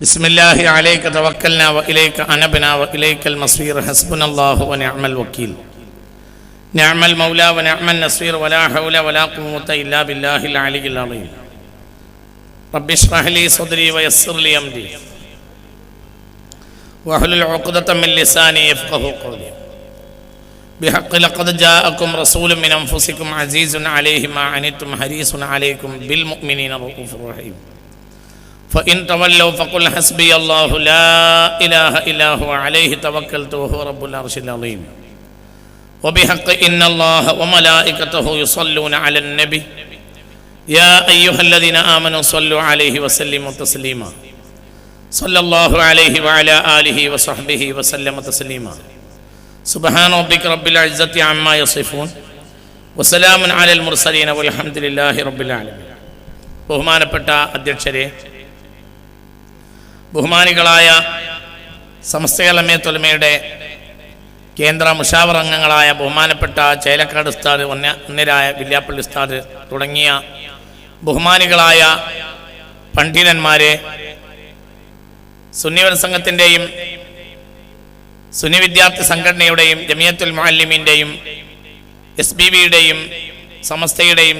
ബിസ്മില്ലാഹി അലൈക തവക്കൽനാ വഇലൈക അനബ്നാ വഇലൈക്കൽ മസീർ ഹസ്ബുനല്ലാഹു വനിഅമൽ വക്കീൽ നിഅമൽ മൗലാ വനിഅമൻ നസീർ വലാ ഹൗല വലാ ഖുവത ഇല്ലാ ബില്ലാഹിൽ അലിയിൽ അളീം റബ്ബി ഇശ്റഹ് ലി സദ്രി വയസ്സിർ ലി അംരി വഹ്ലുൽ ഉഖ്ദത മിൻ ലിസാനി യഫ്ഖഹു ഖൗലി ബിഹഖ് ലഖദ് ജാഅകും റസൂലുൻ മിൻ അൻഫുസികും അസീസുൻ അലൈഹി മാ അനിതും ഹരീസുൻ അലൈക്കും ബിൽ മുഅ്മിനീന റഊഫുർ റഹീം فإن تولوا فقل حسبي الله لا إله إلا هو عليه توكلت وهو رب العرش العظيم وبحق إن الله وملائكته يصلون على النبي يا أيها الذين آمنوا صلوا عليه وسلموا تسليما صلى الله عليه وعلى آله وصحبه وسلم تسليما سبحان ربك رب العزة عما يصفون وسلام على المرسلين والحمد لله رب العالمين ബഹുമാനപ്പെട്ട അധ്യക്ഷരെ, ബഹുമാനികളായ സമസ്തകലമേ തൊലമയുടെ കേന്ദ്ര മുഷാവർ അംഗങ്ങളായ ബഹുമാനപ്പെട്ട ചേലക്കാട് ഉസ്താദ്, ഒന്നരായ വില്യാപ്പള്ളി ഉസ്താദ് തുടങ്ങിയ ബഹുമാനികളായ പണ്ഡിതന്മാരെ, സുന്നി സംഘത്തിൻ്റെയും സുന്നി വിദ്യാർത്ഥി സംഘടനയുടെയും ജമിയത്തുൽ മുഅല്ലിമീൻ്റെയും SBBയുടെയും സമസ്തയുടെയും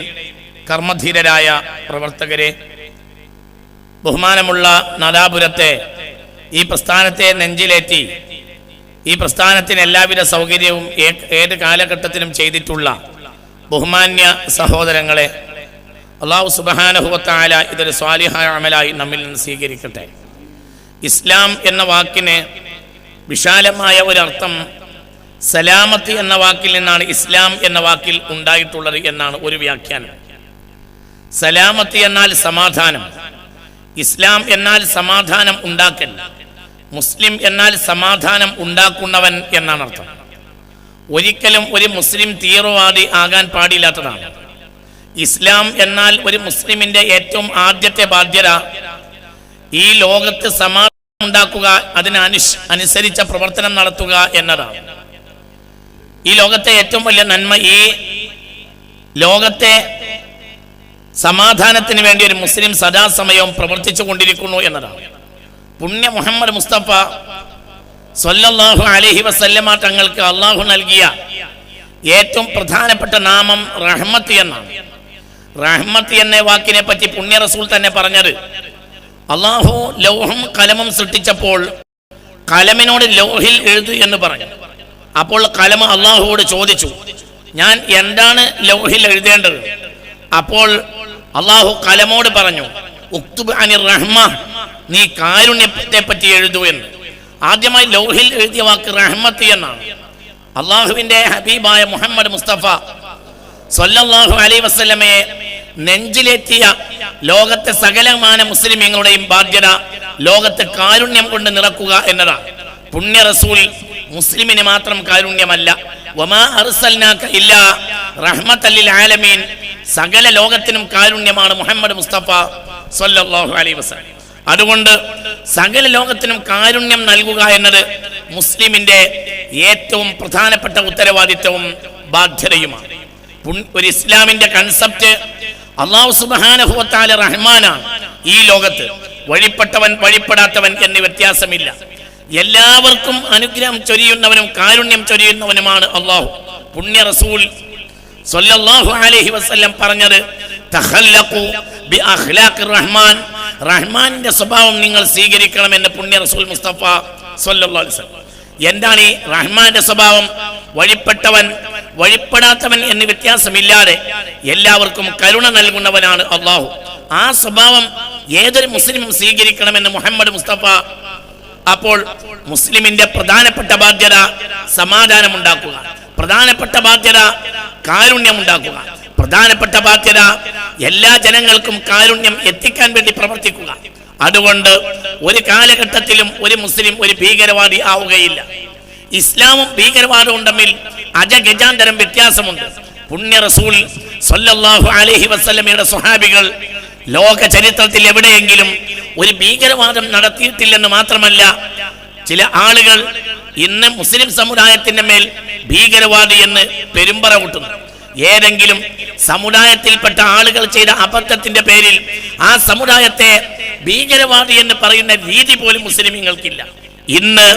കർമ്മധീരരായ പ്രവർത്തകരെ, ബഹുമാനമുള്ള നാദാപുരത്തെ ഈ പ്രസ്ഥാനത്തെ നെഞ്ചിലേറ്റി ഈ പ്രസ്ഥാനത്തിന് എല്ലാവിധ സൗകര്യവും ഏത് കാലഘട്ടത്തിലും ചെയ്തിട്ടുള്ള ബഹുമാന്യ സഹോദരങ്ങളെ, അല്ലാഹു സുബ്ഹാനഹു വ തആല ഇതൊരു സ്വാലിഹായ അമലായി നമ്മിൽ നിന്ന് സ്വീകരിക്കട്ടെ. ഇസ്ലാം എന്ന വാക്കിന് വിശാലമായ ഒരർത്ഥം സലാമത്ത് എന്ന വാക്കിൽ നിന്നാണ് ഇസ്ലാം എന്ന വാക്കിൽ ഉണ്ടായിട്ടുള്ളത് എന്നാണ് ഒരു വ്യാഖ്യാനം. സലാമത്ത് എന്നാൽ സമാധാനം, ഇസ്ലാം എന്നാൽ സമാധാനം ഉണ്ടാക്കൽ, മുസ്ലിം എന്നാൽ സമാധാനം ഉണ്ടാക്കുന്നവൻ എന്നാണ് അർത്ഥം. ഒരിക്കലും ഒരു മുസ്ലിം തീവ്രവാദി ആകാൻ പാടില്ലാത്തതാണ്. ഇസ്ലാം എന്നാൽ ഒരു മുസ്ലിമിന്റെ ഏറ്റവും ആദ്യത്തെ ബാധ്യത ഈ ലോകത്ത് സമാധാനം ഉണ്ടാക്കുക, അതിനനുസരിച്ച പ്രവർത്തനം നടത്തുക എന്നതാണ്. ഈ ലോകത്തെ ഏറ്റവും വലിയ നന്മ ഈ ലോകത്തെ സമാധാനത്തിന് വേണ്ടി ഒരു മുസ്ലിം സദാസമയവും പ്രവർത്തിച്ചു കൊണ്ടിരിക്കുന്നു എന്നതാണ്. പുണ്യ മുഹമ്മദ് മുസ്തഫ സ്വല്ലല്ലാഹു അലൈഹി വസല്ലമ തങ്ങൾക്ക് അള്ളാഹു നൽകിയ ഏറ്റവും പ്രധാനപ്പെട്ട നാമം റഹ്മത്ത് എന്നാണ്. റഹ്മത്ത് എന്ന വാക്കിനെ പറ്റി പുണ്യ റസൂൽ തന്നെ പറഞ്ഞത്, അള്ളാഹു ലൗഹും കലമും സൃഷ്ടിച്ചപ്പോൾ കലമിനോട് ലൗഹിൽ എഴുതു എന്ന് പറഞ്ഞു. അപ്പോൾ കലമ അള്ളാഹുവോട് ചോദിച്ചു, ഞാൻ എന്താണ് ലൗഹിൽ എഴുതേണ്ടത്? അപ്പോൾ അള്ളാഹു കലമോട് പറഞ്ഞു, ഉക്തുബ് അനിർ റഹ്മ, നീ കാരുണ്യത്തെ പറ്റി എഴുതൂ എന്ന്. ആദ്യമായി ലൗഹിൽ എഴുതിയ വാക്ക് റഹ്മത്ത് എന്നാണ്. അള്ളാഹുവിന്റെ ഹബീബായ മുഹമ്മദ് മുസ്തഫ സ്വല്ലല്ലാഹു അലൈഹി വസല്ലമയെ നെഞ്ചിലേറ്റിയ ലോകത്തെ സകലമാന മുസ്ലിമീങ്ങളുടെയും ബാധ്യത ലോകത്തെ കാരുണ്യം കൊണ്ട് നിറക്കുക എന്നതാണ്. പുണ്യ റസൂൽ മുസ്ലിമിന് മാത്രം കാരുണ്യമല്ല, വമാ അർസൽനാക ഇല്ലാ റഹ്മത്തൽ ലിൽ ആലമീൻ, സകല ലോകത്തിനും കാരുണ്യമാണ് മുഹമ്മദ് മുസ്തഫ സ്വല്ലല്ലാഹു അലൈഹി വസല്ലം. അതുകൊണ്ട് സകല ലോകത്തിനും കാരുണ്യം നൽകുക എന്നത് മുസ്ലിമിന്റെ ഏറ്റവും പ്രധാനപ്പെട്ട ഉത്തരവാദിത്വവും ബാധ്യതയുമാണ്. ഒരു ഇസ്ലാമിന്റെ കൺസെപ്റ്റ് അല്ലാഹു സുബ്ഹാനഹു വ തആല റഹ്മാനാണ്. ഈ ലോകത്ത് വഴിപ്പെട്ടവൻ വഴിപ്പെടാത്തവൻ എന്ന് വ്യത്യാസമില്ല. എല്ലാവർക്കും അനുഗ്രഹം ചൊരിയുന്നവനും കാരുണ്യം ചൊരിയുന്നവനുമാണ് അള്ളാഹു. പുണ്യ റസൂൽ സ്വല്ലല്ലാഹു അലൈഹി വസല്ലം പറഞ്ഞത്, തഖല്ലഖു ബി അഖ്ലാഖിർ റഹ്മാൻ, റഹ്മാനിന്റെ സ്വഭാവം നിങ്ങൾ സ്വീകരിക്കണമെന്ന് പുണ്യ റസൂൽ മുസ്തഫ സ്വല്ലല്ലാഹു അലൈഹി വസല്ലം. എന്താണ് ഈ റഹ്മാന്റെ സ്വഭാവം? വഴിപ്പെട്ടവൻ വഴിപ്പെടാത്തവൻ എന്ന് വ്യത്യാസമില്ലാതെ എല്ലാവർക്കും കരുണ നൽകുന്നവനാണ് അള്ളാഹു. ആ സ്വഭാവം ഏതൊരു മുസ്ലിമും സ്വീകരിക്കണമെന്ന് മുഹമ്മദ് മുസ്തഫ. അപ്പോൾ മുസ്ലിമിന്റെ പ്രധാനപ്പെട്ട ബാധ്യത സമാധാനം ഉണ്ടാക്കുക, പ്രധാനപ്പെട്ട ബാധ്യത കാരുണ്യം ഉണ്ടാക്കുക, പ്രധാനപ്പെട്ട ബാധ്യത എല്ലാ ജനങ്ങൾക്കും കാരുണ്യം എത്തിക്കാൻ വേണ്ടി പ്രവർത്തിക്കുക. അതുകൊണ്ട് ഒരു കാലഘട്ടത്തിലും ഒരു മുസ്ലിം ഒരു ഭീകരവാദി ആവുകയില്ല. ഇസ്ലാമും ഭീകരവാദവും തമ്മിൽ അജഗജാന്തരം വ്യത്യാസമുണ്ട്. പുണ്യ റസൂൽ സ്വല്ലല്ലാഹു അലൈഹി വസല്ലമയുടെ സ്വഹാബികൾ ലോക ചരിത്രത്തിൽ എവിടെയെങ്കിലും ഒരു ഭീകരവാദം നടത്തിയിട്ടില്ലെന്ന് മാത്രമല്ല, ചില ആളുകൾ ഇന്ന് മുസ്ലിം സമുദായത്തിന്റെ മേൽ ഭീകരവാദി എന്ന് പെരുമ്പറ കൂട്ടുന്നു. ഏതെങ്കിലും സമുദായത്തിൽപ്പെട്ട ആളുകൾ ചെയ്ത അബദ്ധത്തിന്റെ പേരിൽ ആ സമുദായത്തെ ഭീകരവാദി എന്ന് പറയുന്ന രീതി പോലും മുസ്ലിമീങ്ങൾക്കില്ല. ഇന്ന്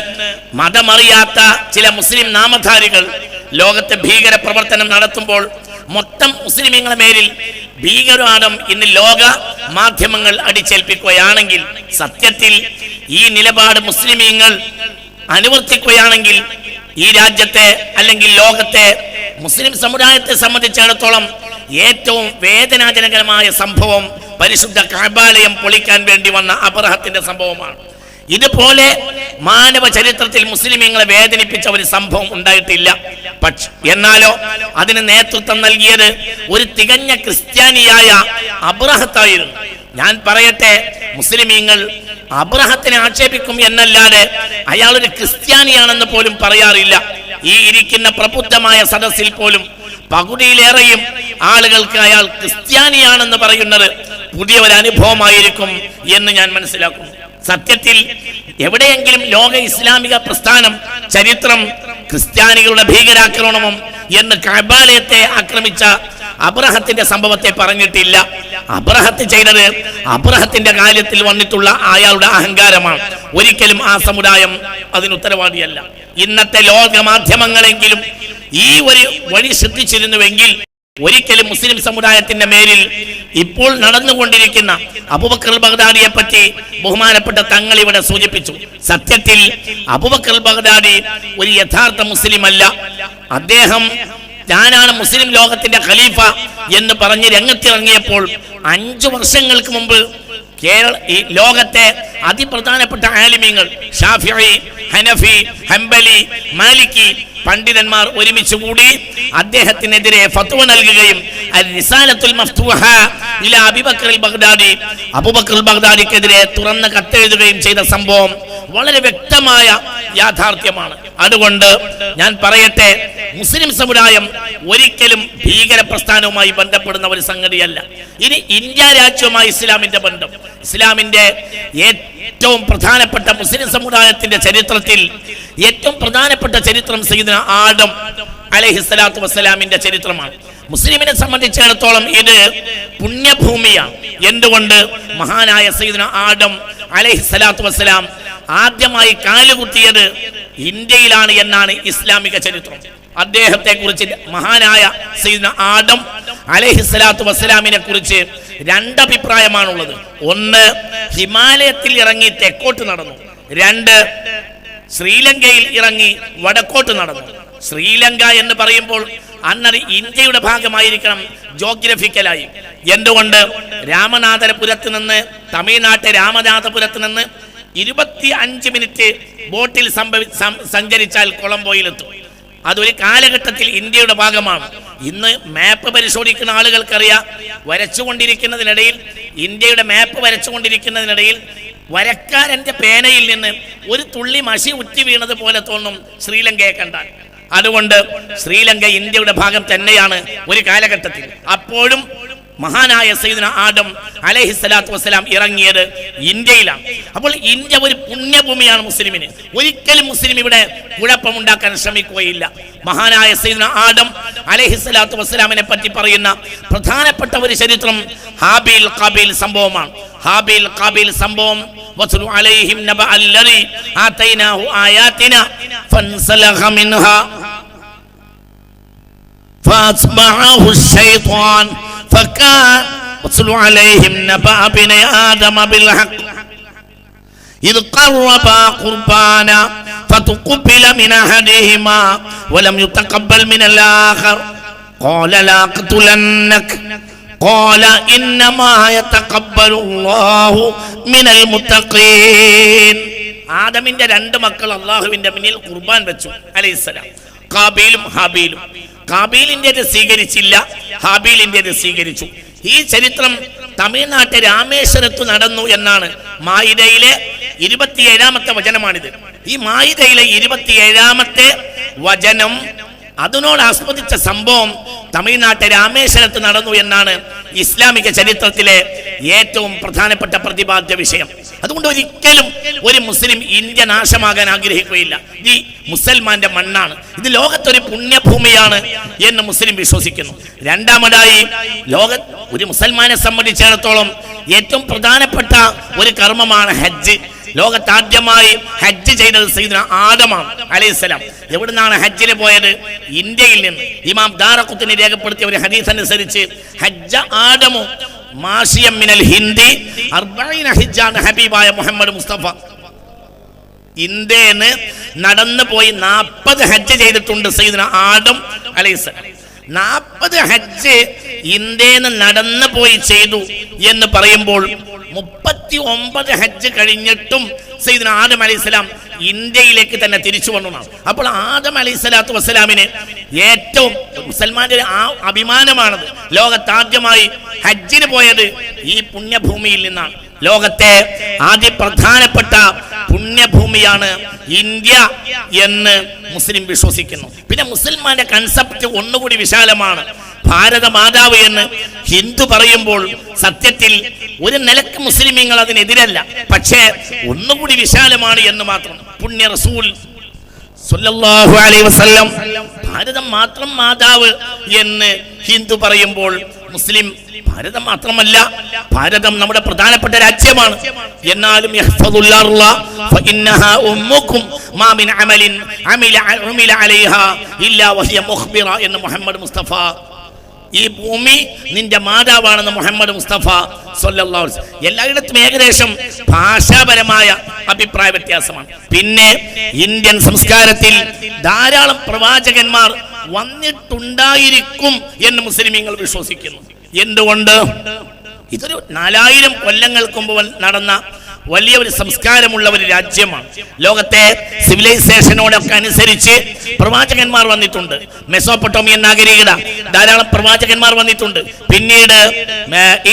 മതമറിയാത്ത ചില മുസ്ലിം നാമധാരികൾ ലോകത്തെ ഭീകര പ്രവർത്തനം നടത്തുമ്പോൾ മൊത്തം മുസ്ലിമീങ്ങളുടെ മേലിൽ ഭീകരവാദം ഇന്ന് ലോക മാധ്യമങ്ങൾ അടിച്ചേൽപ്പിക്കുകയാണെങ്കിൽ, സത്യത്തിൽ ഈ നിലപാട് മുസ്ലിമീങ്ങൾ അനുവർത്തിക്കുകയാണെങ്കിൽ ഈ രാജ്യത്തെ അല്ലെങ്കിൽ ലോകത്തെ മുസ്ലിം സമുദായത്തെ സംബന്ധിച്ചിടത്തോളം ഏറ്റവും വേദനാജനകരമായ സംഭവം പരിശുദ്ധ കഅബാലയം പൊളിക്കാൻ വേണ്ടി വന്ന അബ്രഹത്തിന്റെ സംഭവമാണ്. ഇതുപോലെ മാനവ ചരിത്രത്തിൽ മുസ്ലിമീങ്ങളെ വേദനിപ്പിച്ച ഒരു സംഭവം ഉണ്ടായിട്ടില്ല. എന്നാലോ അതിന് നേതൃത്വം നൽകിയത് ഒരു തികഞ്ഞ ക്രിസ്ത്യാനിയായ അബ്രഹത്തായിരുന്നു. ഞാൻ പറയട്ടെ, മുസ്ലിമീങ്ങൾ അബ്രഹത്തിനെ ആക്ഷേപിക്കും എന്നല്ലാതെ അയാൾ ഒരു ക്രിസ്ത്യാനിയാണെന്ന് പോലും പറയാറില്ല. ഈ ഇരിക്കുന്ന പ്രബുദ്ധമായ സദസ്സിൽ പോലും പകുതിയിലേറെയും ആളുകൾക്ക് അയാൾ ക്രിസ്ത്യാനിയാണെന്ന് പറയുന്നത് പുതിയ ഒരു അനുഭവമായിരിക്കും എന്ന് ഞാൻ മനസ്സിലാക്കുന്നു. സത്യത്തിൽ എവിടെയെങ്കിലും ലോക ഇസ്ലാമിക പ്രസ്ഥാനം ചരിത്രം ക്രിസ്ത്യാനികളുടെ ഭീകരാക്രമണവും എന്ന് കഅബാലയത്തെ ആക്രമിച്ച അബ്രഹത്തിന്റെ സംഭവത്തെ പറഞ്ഞിട്ടില്ല. അബ്രഹത്ത് ചെയ്തത് അബ്രഹത്തിന്റെ കാര്യത്തിൽ വന്നിട്ടുള്ള അയാളുടെ അഹങ്കാരമാണ്. ഒരിക്കലും ആ സമുദായം അതിന് ഉത്തരവാദിയല്ല. ഇന്നത്തെ ലോക മാധ്യമങ്ങളെങ്കിലും ഈ ഒരു വഴി ശ്രദ്ധിച്ചിരുന്നുവെങ്കിൽ ഒരിക്കലും മുസ്ലിം സമുദായത്തിന്റെ മേലിൽ ഇപ്പോൾ നടന്നുകൊണ്ടിരിക്കുന്ന അബൂബക്കർ ബഗ്ദാദിയെ പറ്റി ബഹുമാനപ്പെട്ട തങ്ങൾ ഇവിടെ സൂചിപ്പിച്ചു. സത്യത്തിൽ അബൂബക്കർ ബഗ്ദാദി ഒരു യഥാർത്ഥ മുസ്ലിം അല്ല. അദ്ദേഹം ഞാനാണ് മുസ്ലിം ലോകത്തിന്റെ ഖലീഫ എന്ന് പറഞ്ഞ് രംഗത്തിറങ്ങിയപ്പോൾ 5 വർഷങ്ങൾക്ക് മുമ്പ് ഈ ലോകത്തെ അതിപ്രധാനപ്പെട്ട ആലിമീങ്ങൾ ഷാഫിഈ, ഹനഫി, ഹംബലി, മാലിക്കി പണ്ഡിതന്മാർ ഒരുമിച്ച് കൂടി അദ്ദേഹത്തിനെതിരെ ഫത്വ നൽകുകയും റിസാലത്തുൽ മഫ്തൂഹ ഇലാ അബൂബക്കർ ബഗ്ദാദി, അബൂബക്കർ ബഗ്ദാദിക്കെതിരെ തുറന്ന കത്തെഴുതുകയും ചെയ്ത സംഭവം വളരെ വ്യക്തമായ യാഥാർത്ഥ്യമാണ്. അതുകൊണ്ട് ഞാൻ പറയട്ടെ, മുസ്ലിം സമുദായം ഒരിക്കലും ഭീകര പ്രസ്ഥാനവുമായി ബന്ധപ്പെടുന്ന ഒരു സംഗതിയല്ല. ഇനി ഇന്ത്യ രാജ്യവുമായി ഇസ്ലാമിന്റെ ബന്ധം, ഇസ്ലാമിന്റെ ഏറ്റവും പ്രധാനപ്പെട്ട മുസ്ലിം സമുദായത്തിന്റെ ചരിത്രത്തിൽ ഏറ്റവും പ്രധാനപ്പെട്ട ചരിത്രം സയ്യിദുനാ ആദം അലൈഹിസ്സലാത്തു വസ്സലാമിന്റെ ചരിത്രമാണ്. മുസ്ലിമിനെ സംബന്ധിച്ചിടത്തോളം ഇത് പുണ്യഭൂമിയാണ്. എന്തുകൊണ്ട്? മഹാനായ സയ്യിദുനാ ആദം അലൈഹിസ്സലാത്തു വസ്സലാം ആദ്യമായി കാലുകുത്തിയത് ഇന്ത്യയിലാണ് എന്നാണ് ഇസ്ലാമിക ചരിത്രം. അദ്ദേഹത്തെ കുറിച്ച് മഹാനായ സയ്യിദുനാ ആദം അലൈഹിസ്സലാത്തു വസ്സലാമിനെ കുറിച്ച് 2 അഭിപ്രായമാണുള്ളത്. ഒന്ന്, ഹിമാലയത്തിൽ ഇറങ്ങി തെക്കോട്ട് നടന്നു. 2, ശ്രീലങ്കയിൽ ഇറങ്ങി വടക്കോട്ട് നടന്നു. ശ്രീലങ്ക എന്ന് പറയുമ്പോൾ അന്നത് ഇന്ത്യയുടെ ഭാഗമായിരിക്കണം ജോഗ്രഫിക്കലായി. എന്തുകൊണ്ട്? രാമനാഥപുരത്ത് നിന്ന്, തമിഴ്നാട്ടെ രാമനാഥപുരത്ത് നിന്ന് 25 മിനിറ്റ് ബോട്ടിൽ സഞ്ചരിച്ചാൽ കൊളംബോയിലെത്തും. അതൊരു കാലഘട്ടത്തിൽ ഇന്ത്യയുടെ ഭാഗമാണ്. ഇന്ന് മാപ്പ് പരിശോധിക്കുന്ന ആളുകൾക്കറിയാം, വരച്ചുകൊണ്ടിരിക്കുന്നതിനിടയിൽ ഇന്ത്യയുടെ മാപ്പ് വരച്ചുകൊണ്ടിരിക്കുന്നതിനിടയിൽ വരക്കാരന്റെ പേനയിൽ നിന്ന് ഒരു തുള്ളി മഷി ഉറ്റി വീണത് പോലെ തോന്നും ശ്രീലങ്കയെ കണ്ടാൽ. അതുകൊണ്ട് ശ്രീലങ്ക ഇന്ത്യയുടെ ഭാഗം തന്നെയാണ് ഒരു കാലഘട്ടത്തിൽ. അപ്പോഴും മഹാനായ സയ്യിദുനാ ആദം അലൈഹിസ്സലാത്തു വസ്സലാം ഇറങ്ങിയത് ഇന്ത്യയിലാണ്. അപ്പോൾ ഇന്ത്യ ഒരു പുണ്യഭൂമിയാണ് മുസ്ലിമിന്. ഒരിക്കലും മുസ്ലിം ഇവിടെ കുഴപ്പമുണ്ടാക്കാൻ ശ്രമിക്കുകയില്ല. മഹാനായ സയ്യിദുനാ ആദം അലൈഹിസ്സലാത്തു വസ്സലാമിനെ പറ്റി പറയുന്ന പ്രധാനപ്പെട്ട ഒരു ചരിത്രം ഹാബീൽ ഖാബീൽ സംഭവമാണ്. ഹാബീൽ ഖാബീൽ സംഭവം വസ്ലു അലൈഹിം നബഅല്ലദി ആതൈനാഹു ആയാതിനാ ഫൻസലഖ മിൻഹാ ഫഅസ്ബഅഹു الشيطان فكان واتل عليهم نبأ ابني آدم بالحق إذ قربا قربانا فتقبل من أحدهما ولم يتقبل من الآخر قال لأقتلنك قال إنما يتقبل الله من المتقين. ആദമിന്റെ 2 മക്കൾ അല്ലാഹുവിന്റെ മുന്നിൽ ഖുർബാൻ വെച്ചു അലൈഹിസ്സലാം, ഖാബീലും ഹാബീലും. ഖാബീലിന്റേത് സ്വീകരിച്ചില്ല, ഹാബീലിന്റേത് സ്വീകരിച്ചു. ഈ ചരിത്രം തമിഴ്നാട്ടെ രാമേശ്വരത്ത് നടന്നു എന്നാണ് മായിദയിലെ 27ാമത്തെ വചനമാണിത്. ഈ മായിദയിലെ 27ാമത്തെ വചനം അതിനോട് ആസ്പദിച്ച സംഭവം തമിഴ്നാട്ടെ രാമേശ്വരത്ത് നടന്നു എന്നാണ് ഇസ്ലാമിക ചരിത്രത്തിലെ ഏറ്റവും പ്രധാനപ്പെട്ട പ്രതിപാദ്യ വിഷയം. അതുകൊണ്ട് ഒരിക്കലും ഒരു മുസ്ലിം ഇന്ത്യ നാശമാകാൻ ആഗ്രഹിക്കുകയില്ല. ഈ മുസൽമാന്റെ മണ്ണാണ്, ഇത് ലോകത്തൊരു പുണ്യഭൂമിയാണ് എന്ന് മുസ്ലിം വിശ്വസിക്കുന്നു. രണ്ടാമതായി, ഒരു മുസൽമാനെ സംബന്ധിച്ചിടത്തോളം ഏറ്റവും പ്രധാനപ്പെട്ട ഒരു കർമ്മമാണ് ഹജ്ജ്. ലോകത്താദ്യമായി ഹജ്ജ് ചെയ്തത് സയ്യിദുനാ ആദമാണ് അലൈഹിസ്സലാം. എവിടുന്നാണ് ഹജ്ജിന് പോയത്? ഇന്ത്യയിൽ നിന്ന്. ഇമാം ദാറഖുത്നി രേഖപ്പെടുത്തിയ ഒരു ഹദീസ് അനുസരിച്ച് ഹജ്ജ ആദമു മാഷിയം മിനൽ ഹിന്ദി 40 ഹജ്ജാണ് ഹബീബായ മുഹമ്മദ് മുസ്തഫ. ഇന്ത്യന്ന് നടന്നു പോയി 40 ഹജ്ജ് ചെയ്തിട്ടുണ്ട് സയ്യിദുനാ ആദം അലൈഹിസ്സലാം. 40 ഹജ്ജ് ഇന്ത്യന്ന് നടന്നു പോയി ചെയ്തു എന്ന് പറയുമ്പോൾ 39 ഹജ്ജ് കഴിഞ്ഞിട്ടും സയ്യിദുനാ ആദം അലൈഹിസ്സലാം ഇന്ത്യയിലേക്ക് തന്നെ തിരിച്ചു വന്നതാണ്. അപ്പോൾ ആദം അലൈഹിസ്സലാത്തു വസ്സലാമിന് ഏറ്റവും മുസൽമാന്റെ ആ അഭിമാനമാണത്. ലോകത്താദ്യമായി ഹജ്ജിന് പോയത് ഈ പുണ്യഭൂമിയിൽ നിന്നാണ്. ലോകത്തെ ആദ്യ പ്രധാനപ്പെട്ട പുണ്യഭൂമിയാണ് ഇന്ത്യ എന്ന് മുസ്ലിം വിശ്വസിക്കുന്നു. പിന്നെ മുസൽമാന്റെ കൺസെപ്റ്റ് ഒന്നുകൂടി വിശാലമാണ്. ഭാരത മാതാവ് എന്ന് ഹിന്ദു പറയുമ്പോൾ സത്യത്തിൽ ഒരു നിലക്ക് മുസ്ലിമീങ്ങൾ അതിനെതിരല്ല, പക്ഷേ ഒന്നുകൂടി വിശാലമാണ് എന്ന് മാത്രം. പുണ്യ റസൂൽ സല്ലല്ലാഹു അലൈഹി വസല്ലം ഭാരതം മാത്രം മാതാവ് എന്ന് ഹിന്ദു പറയുമ്പോൾ മുസ്ലിം ഭാരതം മാത്രമല്ല, ഭാരതം നമ്മുടെ പ്രധാനപ്പെട്ട രാജ്യമാണ്. എന്നാലും എന്ന് മുഹമ്മദ് മുസ്തഫ, ഈ ഭൂമി നിന്റെ മാതാവാണെന്ന് മുഹമ്മദ് മുസ്തഫ സല്ലല്ലാഹു അലൈഹി വസല്ലം. എല്ലായിടത്തും ഏകദേശം ഭാഷാപരമായ അഭിപ്രായ വ്യത്യാസമാണ്. പിന്നെ ഇന്ത്യൻ സംസ്കാരത്തിൽ ധാരാളം പ്രവാചകന്മാർ വന്നിട്ടുണ്ടായിരിക്കും എന്ന് മുസ്ലിമീങ്ങൾ വിശ്വസിക്കുന്നു. എന്തുകൊണ്ട്? ഇതൊരു 4000 കൊല്ലങ്ങൾക്ക് മുമ്പ് നടന്ന വലിയ ഒരു സംസ്കാരമുള്ള ഒരു രാജ്യമാണ്. ലോകത്തെ സിവിലൈസേഷനോടൊക്കെ അനുസരിച്ച് പ്രവാചകന്മാർ വന്നിട്ടുണ്ട്. മെസോപ്പൊട്ടോമിയൻ നാഗരികത ധാരാളം പ്രവാചകന്മാർ വന്നിട്ടുണ്ട്. പിന്നീട്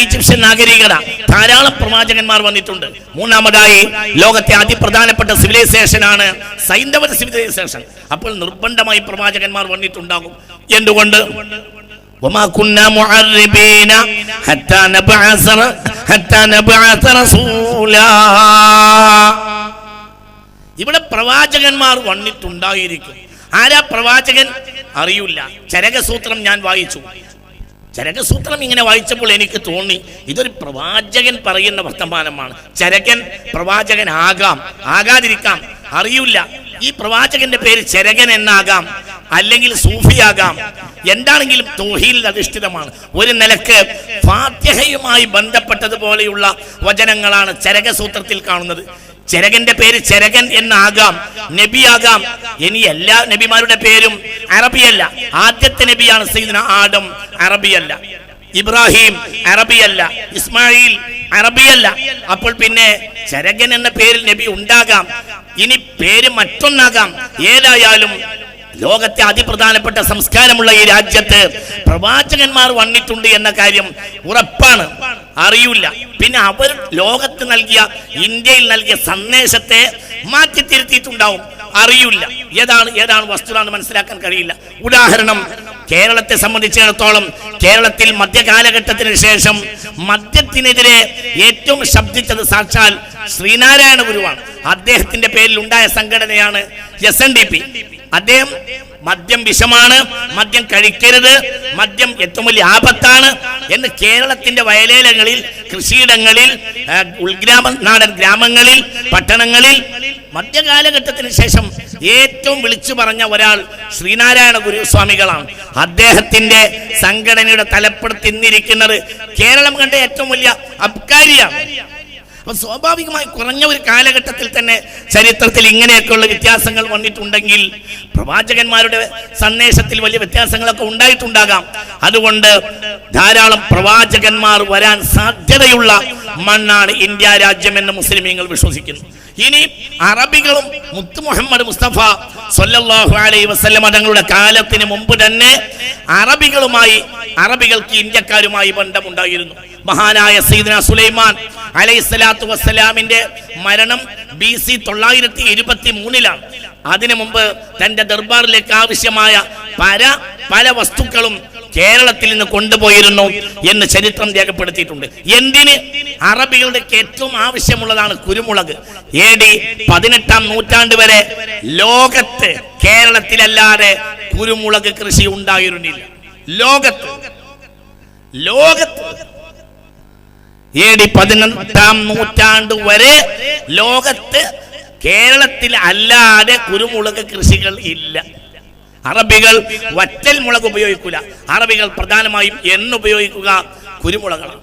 ഈജിപ്ഷ്യൻ നാഗരികത ധാരാളം പ്രവാചകന്മാർ വന്നിട്ടുണ്ട്. മൂന്നാമതായി ലോകത്തെ അതിപ്രധാനപ്പെട്ട സിവിലൈസേഷനാണ് സൈന്ധവ സിവിലൈസേഷൻ. അപ്പോൾ നിർബന്ധമായി പ്രവാചകന്മാർ വന്നിട്ടുണ്ടാകും. എന്തുകൊണ്ട്? وما كنا معربين حتى نبعث رسولا. ഇവിടെ പ്രവാചകന്മാർ വന്നിട്ടുണ്ടായിരിക്കും. ആരാ പ്രവാചകൻ അറിയില്ല. ചരകസൂത്രം ഞാൻ വായിച്ചു. ചരകസൂത്രം ഇങ്ങനെ വായിച്ചപ്പോൾ എനിക്ക് തോന്നി ഇതൊരു പ്രവാചകൻ പറയുന്ന വർത്തമാനമാണ്. ചരകൻ പ്രവാചകൻ ആകാം, ആകാതിരിക്കാം, അറിയില്ല. ഈ പ്രവാചകന്റെ പേര് ചരകൻ എന്നാകാം, അല്ലെങ്കിൽ സൂഫിയാകാം. എന്താണെങ്കിലും തൗഹീദിൽ അധിഷ്ഠിതമാണ്. ഒരു നിലക്ക് ഫാത്തിഹയുമായി ബന്ധപ്പെട്ടതുപോലെയുള്ള വചനങ്ങളാണ് ചരകസൂത്രത്തിൽ കാണുന്നത്. ചരകന്റെ പേര് ചരകൻ എന്നാകാം, നബിയാകാം. ഇനി എല്ലാ നബിമാരുടെ പേരും അറബിയല്ല. ആദ്യത്തെ നബിയാണ് സയ്യിദുനാ ആദം, അറബിയല്ല. ഇബ്രാഹിം അറബിയല്ല. ഇസ്മായിൽ അറബിയല്ല. അപ്പോൾ പിന്നെ ചരകൻ എന്ന പേരിൽ നബി ഉണ്ടാകാം, ഇനി പേര് മറ്റൊന്നാകാം. ഏതായാലും ലോകത്തെ അതിപ്രധാനപ്പെട്ട സംസ്കാരമുള്ള ഈ രാജ്യത്ത് പ്രവാചകന്മാർ വന്നിട്ടുണ്ട് എന്ന കാര്യം ഉറപ്പാണ്. അറിയില്ല. പിന്നെ അവർ ലോകത്ത് നൽകിയ, ഇന്ത്യയിൽ നൽകിയ സന്ദേശത്തെ മാറ്റിത്തിരുത്തിയിട്ടുണ്ടാവും. അറിയില്ല. ഏതാണ് വസ്തുത എന്ന് മനസ്സിലാക്കാൻ കഴിയില്ല. ഉദാഹരണം, കേരളത്തെ സംബന്ധിച്ചിടത്തോളം കേരളത്തിൽ മധ്യകാലഘട്ടത്തിന് ശേഷം മദ്യത്തിനെതിരെ ഏറ്റവും ശബ്ദിച്ചത് സാക്ഷാൽ ശ്രീനാരായണ ഗുരുവാണ്. അദ്ദേഹത്തിന്റെ പേരിൽ ഉണ്ടായ സംഘടനയാണ് SNDP. അദ്ദേഹം മദ്യം വിഷമാണ്, മദ്യം കഴിക്കരുത്, മദ്യം ഏറ്റവും വലിയ ആപത്താണ് എന്ന് കേരളത്തിന്റെ വയലേലകളിൽ, കൃഷിയിടങ്ങളിൽ, നാടൻ ഗ്രാമങ്ങളിൽ, പട്ടണങ്ങളിൽ മധ്യകാലഘട്ടത്തിന് ശേഷം ഏറ്റവും വിളിച്ചു പറഞ്ഞ ഒരാൾ ശ്രീനാരായണ ഗുരുസ്വാമികളാണ്. അദ്ദേഹത്തിന്റെ സംഘടനയുടെ തലപ്പത്ത് ഇന്നിരിക്കുന്നത് കേരളം കണ്ട ഏറ്റവും വലിയ അബ്കാരിയാണ്. അപ്പൊ സ്വാഭാവികമായി കുറഞ്ഞ ഒരു കാലഘട്ടത്തിൽ തന്നെ ചരിത്രത്തിൽ ഇങ്ങനെയൊക്കെയുള്ള വ്യത്യാസങ്ങൾ വന്നിട്ടുണ്ടെങ്കിൽ പ്രവാചകന്മാരുടെ സന്ദേശത്തിൽ വലിയ വ്യത്യാസങ്ങളൊക്കെ ഉണ്ടായിട്ടുണ്ടാകാം. അതുകൊണ്ട് ധാരാളം പ്രവാചകന്മാർ വരാൻ സാധ്യതയുള്ള മണ്ണാണ് ഇന്ത്യ രാജ്യം എന്ന് മുസ്ലിമീങ്ങൾ വിശ്വസിക്കുന്നു. ഇനി അറബികളും മുത്ത് മുഹമ്മദ് മുസ്തഫ സല്ലല്ലാഹു അലൈഹി വസല്ലം തങ്ങളുടെ കാലത്തിന് മുമ്പ് തന്നെ അറബികൾക്ക് ഇന്ത്യക്കാരുമായി ബന്ധമുണ്ടായിരുന്നു. മഹാനായ സയ്യിദ്നാ സുലൈമാൻ അലൈഹിസ്സലാത്തു വസ്സലാമിന്റെ മരണം BC 923 അതിനു മുമ്പ് തന്റെ ദർബാറിലേക്ക് ആവശ്യമായ പല വസ്തുക്കളും കേരളത്തിൽ നിന്ന് കൊണ്ടുപോയിരുന്നു എന്ന് ചരിത്രം രേഖപ്പെടുത്തിയിട്ടുണ്ട്. എന്തിന്? അറബികളുടെ ഏറ്റവും ആവശ്യമുള്ളതാണ് കുരുമുളക്. AD 18-ാം നൂറ്റാണ്ട് വരെ ലോകത്ത് കേരളത്തിലല്ലാതെ കുരുമുളക് കൃഷി ഉണ്ടായിരുന്നില്ല. ലോകത്ത് AD 18-ാം നൂറ്റാണ്ട് വരെ ലോകത്ത് കേരളത്തിൽ അല്ലാതെ കുരുമുളക് കൃഷികൾ ഇല്ല. അറബികൾ വറ്റൽ മുളക് ഉപയോഗിക്കില്ല. അറബികൾ പ്രധാനമായും എന്നുപയോഗിക്കുക കുരുമുളകാണ്.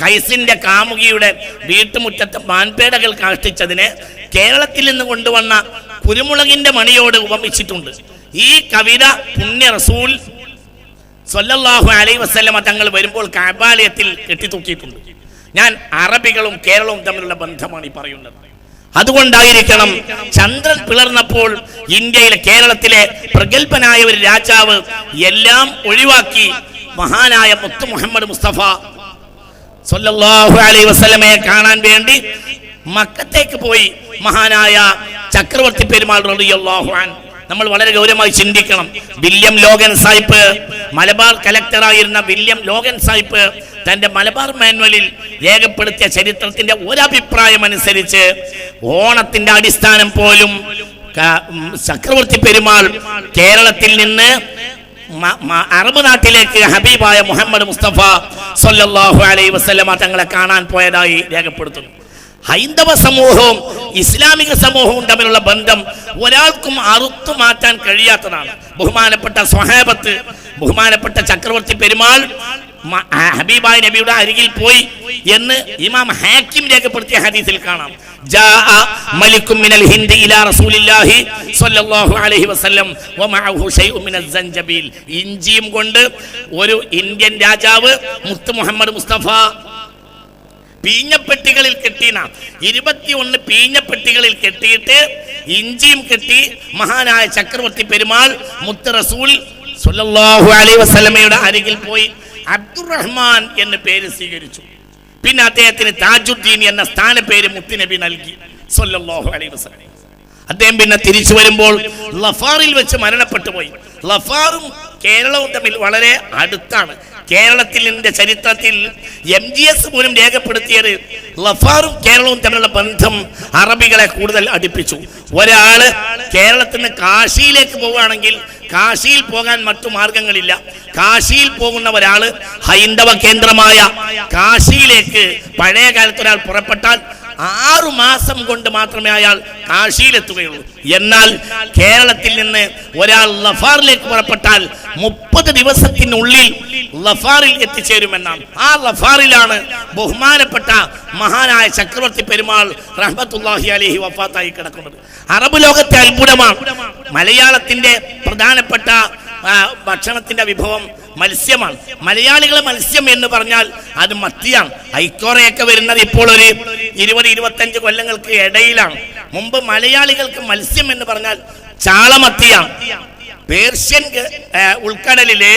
കൈസിന്റെ കാമുകിയുടെ വീട്ടുമുറ്റത്ത് മാൻപേടകൾ കാഷ്ടിച്ചതിന് കേരളത്തിൽ നിന്ന് കൊണ്ടുവന്ന കുരുമുളകിന്റെ മണിയോട് ഉപമിച്ചിട്ടുണ്ട്. ഈ കവിത പുണ്യ റസൂൽ സ്വല്ലല്ലാഹു അലൈഹി വസല്ലമ തങ്ങൾ വരുമ്പോൾ കഅബാലയത്തിൽ കെട്ടിത്തൂക്കിയിട്ടുണ്ട്. ഞാൻ അറബികളും കേരളവും തമ്മിലുള്ള ബന്ധമാണ് ഈ പറയുന്നത്. അതുകൊണ്ടായിരിക്കണം ചന്ദ്രൻ പിളർന്നപ്പോൾ ഇന്ത്യയിലെ കേരളത്തിലെ പ്രഗത്ഭനായ ഒരു രാജാവ് എല്ലാം ഒഴിവാക്കി മഹാനായ മുത്ത് മുഹമ്മദ് മുസ്തഫ സ്വല്ലല്ലാഹു അലൈഹി വസല്ലമയെ കാണാൻ വേണ്ടി മക്കത്തേക്ക് പോയി. മഹാനായ ചക്രവർത്തി പെരുമാൾ റളിയല്ലാഹു അൻഹു നമ്മൾ വളരെ ഗൗരവമായി ചിന്തിക്കണം. വില്യം ലോഗൻ സാഹിബ്, മലബാർ കലക്ടറായിരുന്ന വില്യം ലോഗൻ സാഹിബ് തന്റെ മലബാർ മാനുവലിൽ രേഖപ്പെടുത്തിയ ചരിത്രത്തിന്റെ ഒരഭിപ്രായം അനുസരിച്ച് ഓണത്തിന്റെ അടിസ്ഥാനം പോലും ചക്രവർത്തി പെരുമാൾ കേരളത്തിൽ നിന്ന് അറബ് നാട്ടിലേക്ക് ഹബീബായ മുഹമ്മദ് മുസ്തഫ സ്വല്ലല്ലാഹു അലൈഹി വസല്ലമ തങ്ങളെ കാണാൻ പോയതായി രേഖപ്പെടുത്തുന്നു. ഹൈന്ദവ സമൂഹവും ഇസ്ലാമിക സമൂഹവും തമ്മിലുള്ള ബന്ധം ഒരാൾക്കും അറുത്തു മാറ്റാൻ കഴിയാത്തതാണ്. ബഹുമാനപ്പെട്ട സ്വഹാബത്ത്, ബഹുമാനപ്പെട്ട ചക്രവർത്തി പെരുമാൾ ഹബീബായ നബിയുടെ അരികിൽ പോയി എന്ന് ഇമാം ഹാക്കിം രേഖപ്പെടുത്തിയ ഹദീസിൽ കാണാം. ജാഅ മലികും മിനൽ ഹിന്ദ് ഇലാ റസൂലില്ലാഹി സ്വല്ലല്ലാഹു അലൈഹി വസല്ലം വമഅഹു ശൈഉൻ മിനസ് സൻജബീൽ. ഇഞ്ചിയും കൊണ്ട് ഒരു ഇന്ത്യൻ രാജാവ് മുത്ത് മുഹമ്മദ് മുസ്തഫ പീഞ്ഞപ്പെട്ടികളിൽ കെട്ടിന 21 പീഞ്ഞപ്പെട്ടികളിൽ കെട്ടിയിട്ട് ഇഞ്ചിയും കെട്ടി മഹാനായ ചക്രവർത്തി പെരുമാൾ മുത്ത് റസൂൽ സ്വല്ലല്ലാഹു അലൈഹി വസല്ലമയുടെ അരികിൽ പോയി അബ്ദുറഹ്മാൻ എന്ന പേര് സ്വീകരിച്ചു. പിന്നെ അദ്ദേഹത്തിന് താജുദ്ദീൻ എന്ന സ്ഥാനപ്പേര് മുത്തുനബി നൽകി സ്വല്ലല്ലാഹു അലൈഹി വസല്ലം. അദ്ദേഹം പിന്നെ തിരിച്ചു വരുമ്പോൾ ലഫാറിൽ വെച്ച് മരണപ്പെട്ടു പോയി. ലഫാറും കേരളവും തമ്മിൽ വളരെ അടുത്താണ്. കേരളത്തിന്റെ ചരിത്രത്തിൽ MGS പോലും രേഖപ്പെടുത്തിയത് ലഫാറും കേരളവും തമ്മിലുള്ള ബന്ധം അറബികളെ കൂടുതൽ അടുപ്പിച്ചു. ഒരാള് കേരളത്തിൽ നിന്ന് കാശിയിലേക്ക് പോവുകയാണെങ്കിൽ കാശിയിൽ പോകാൻ മറ്റു മാർഗങ്ങളില്ല. കാശിയിൽ പോകുന്ന ഒരാള് ഹൈന്ദവ കേന്ദ്രമായ കാശിയിലേക്ക് പഴയ കാലത്ത് ഒരാൾ പുറപ്പെട്ടാൽ 6 മാസം കൊണ്ട് മാത്രമേ അയാൾ കാശിയിലെത്തുകയുള്ളൂ. എന്നാൽ കേരളത്തിൽ നിന്ന് ഒരാൾ ലഫാറിലേക്ക് പുറപ്പെട്ടാൽ 30 ദിവസത്തിനുള്ളിൽ ലഫാറിൽ എത്തിച്ചേരുമെന്നാണ്. ആ ലഫാറിലാണ് ബഹുമാനപ്പെട്ട മഹാനായ ചക്രവർത്തി പെരുമാൾ റഹ്മത്തുള്ളാഹി അലൈഹി വഫാത്തായി കിടക്കുന്നത്. അറബ് ലോകത്തെ അത്ഭുതമാണ്. മലയാളത്തിന്റെ പ്രധാനപ്പെട്ട ഭക്ഷണത്തിന്റെ വിഭവം മത്സ്യമാണ്. മലയാളികളെ മത്സ്യം എന്ന് പറഞ്ഞാൽ അത് മത്തിയാണ്. ഐക്കോറയൊക്കെ വരുന്നത് ഇപ്പോൾ ഒരു 20-25 കൊല്ലങ്ങൾക്ക് ഇടയിലാണ്. മുമ്പ് മലയാളികൾക്ക് മത്സ്യം എന്ന് പറഞ്ഞാൽ ചാളമത്തിയാണ്. പേർഷ്യൻ ഉൾക്കടലിലെ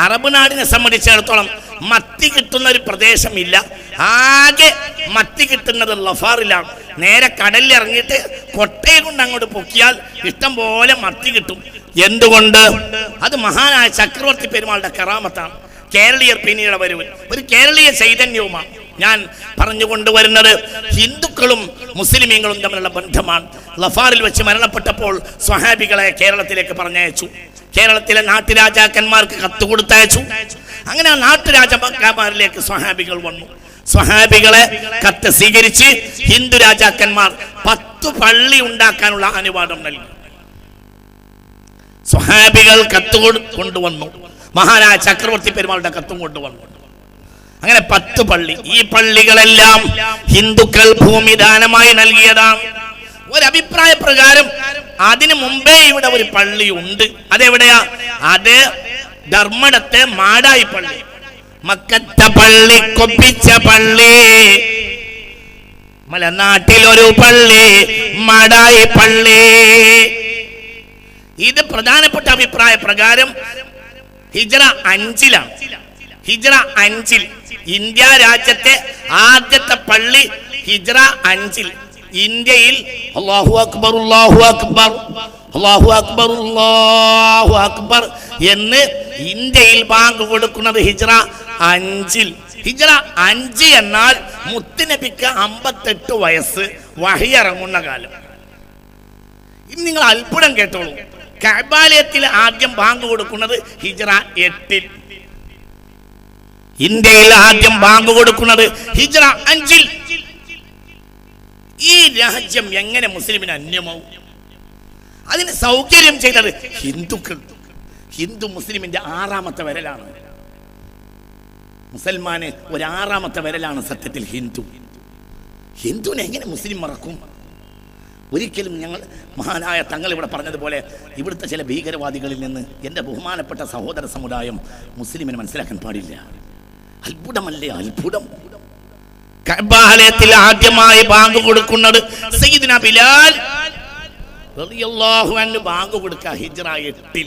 അറബ് നാടിനെ സംബന്ധിച്ചിടത്തോളം മത്തി കിട്ടുന്ന ഒരു പ്രദേശമില്ല. ആകെ മത്തി കിട്ടുന്നത് ലഫാറിലാണ്. നേരെ കടലിൽ ഇറങ്ങിയിട്ട് കൊട്ടയെ കൊണ്ട് അങ്ങോട്ട് പൊക്കിയാൽ ഇഷ്ടം പോലെ മത്തി കിട്ടും. എന്തുകൊണ്ട്? അത് മഹാനായ ചക്രവർത്തി പെരുമാളുടെ കറാമത്താണ്. കേരളീയർ പിന്നീട് വരുവൻ ഒരു കേരളീയ ചൈതന്യവുമാണ്. ഞാൻ പറഞ്ഞുകൊണ്ടുവരുന്നത് ഹിന്ദുക്കളും മുസ്ലിമീങ്ങളും തമ്മിലുള്ള ബന്ധമാണ്. ലഫാറിൽ വെച്ച് മരണപ്പെട്ടപ്പോൾ സ്വഹാബികളെ കേരളത്തിലേക്ക് പറഞ്ഞയച്ചു. കേരളത്തിലെ നാട്ടുരാജാക്കന്മാർക്ക് കത്ത് കൊടുത്തയച്ചു. അങ്ങനെ ആ നാട്ടുരാജാക്കന്മാരിലേക്ക് സ്വഹാബികൾ വന്നു. സ്വഹാബികളെ കത്ത് സ്വീകരിച്ച് ഹിന്ദു രാജാക്കന്മാർ 10 പള്ളി ഉണ്ടാക്കാനുള്ള അനുവാദം നൽകി. സ്വഹാബികൾ കത്ത് കൊണ്ടുവന്നു. മഹാനായ ചക്രവർത്തി പെരുമാളുടെ കത്തും കൊണ്ടുവന്നു. അങ്ങനെ 10 പള്ളി. ഈ പള്ളികളെല്ലാം ഹിന്ദുക്കൾ ഭൂമിദാനമായി നൽകിയതാണ്. ഒരഭിപ്രായ പ്രകാരം അതിനു മുമ്പേ ഇവിടെ ഒരു പള്ളി ഉണ്ട്. അതെവിടെയാ? അത് ധർമ്മടത്തെ മാടായി പള്ളി. മക്കത്തെ പള്ളി, കൊപ്പിച്ച പള്ളി, മലനാട്ടിലൊരു പള്ളി, മാടായി പള്ളി. ഇത് പ്രധാനപ്പെട്ട അഭിപ്രായ പ്രകാരം ഹിജ്റ 5-ലാണ്. ഹിജ്റ 5 ഇന്ത്യ രാജ്യത്തെ ആദ്യത്തെ പള്ളി ഹിജ്റ 5 ഇന്ത്യയിൽ അല്ലാഹു അക്ബർ അല്ലാഹു അക്ബർ അല്ലാഹു അക്ബർ അല്ലാഹു അക്ബർ എന്ന് ഇന്ത്യയിൽ ബാങ്ക് കൊടുക്കുന്നത് ഹിജ്റ 5 ഹിജ്റ 5 എന്നാൽ മുത്തുനബിക്ക് 58 വയസ്സ് വഹി ഇറങ്ങുന്ന കാലം. ഇനി നിങ്ങൾ അത്ഭുതം കേട്ടോളൂ. കഅബാലയത്തിൽ ആദ്യം ബാങ്ക് കൊടുക്കുന്നത് ഹിജ്റ 8 ഇന്ത്യയിൽ ആദ്യം ബാങ്ക് കൊടുക്കുന്നത് ഹിജ്റ 5 ഈ രാജ്യം എങ്ങനെ മുസ്ലിമിന് അന്യമാവും? അതിന് സൗകര്യം ചെയ്തത് ഹിന്ദുക്കൾ. ഹിന്ദു മുസ്ലിമിന്റെ 6ാമത്തെ വിരലാണ്. മുസൽമാന് ഒരു 6ാമത്തെ വിരലാണ് സത്യത്തിൽ ഹിന്ദു. ഹിന്ദുവിനെ എങ്ങനെ മുസ്ലിം മറക്കും? ഒരിക്കലും ഞങ്ങൾ മഹാനായ തങ്ങൾ ഇവിടെ പറഞ്ഞതുപോലെ ഇവിടുത്തെ ചില ഭീകരവാദികളിൽ നിന്ന് എൻ്റെ ബഹുമാനപ്പെട്ട സഹോദര സമുദായം മുസ്ലിമിനെ മനസ്സിലാക്കാൻ പാടില്ല. അത്ഭുതമല്ലേ അത്ഭുതം. കഅബാലയത്തിൽ ആദ്യമായി ബാങ്ക് കൊടുക്കുന്നത് സയ്യിദുനാ ബിലാൽ റളിയല്ലാഹു അൻഹു ബാങ്ക് കൊടുക്കുക ഹിജ്റ 8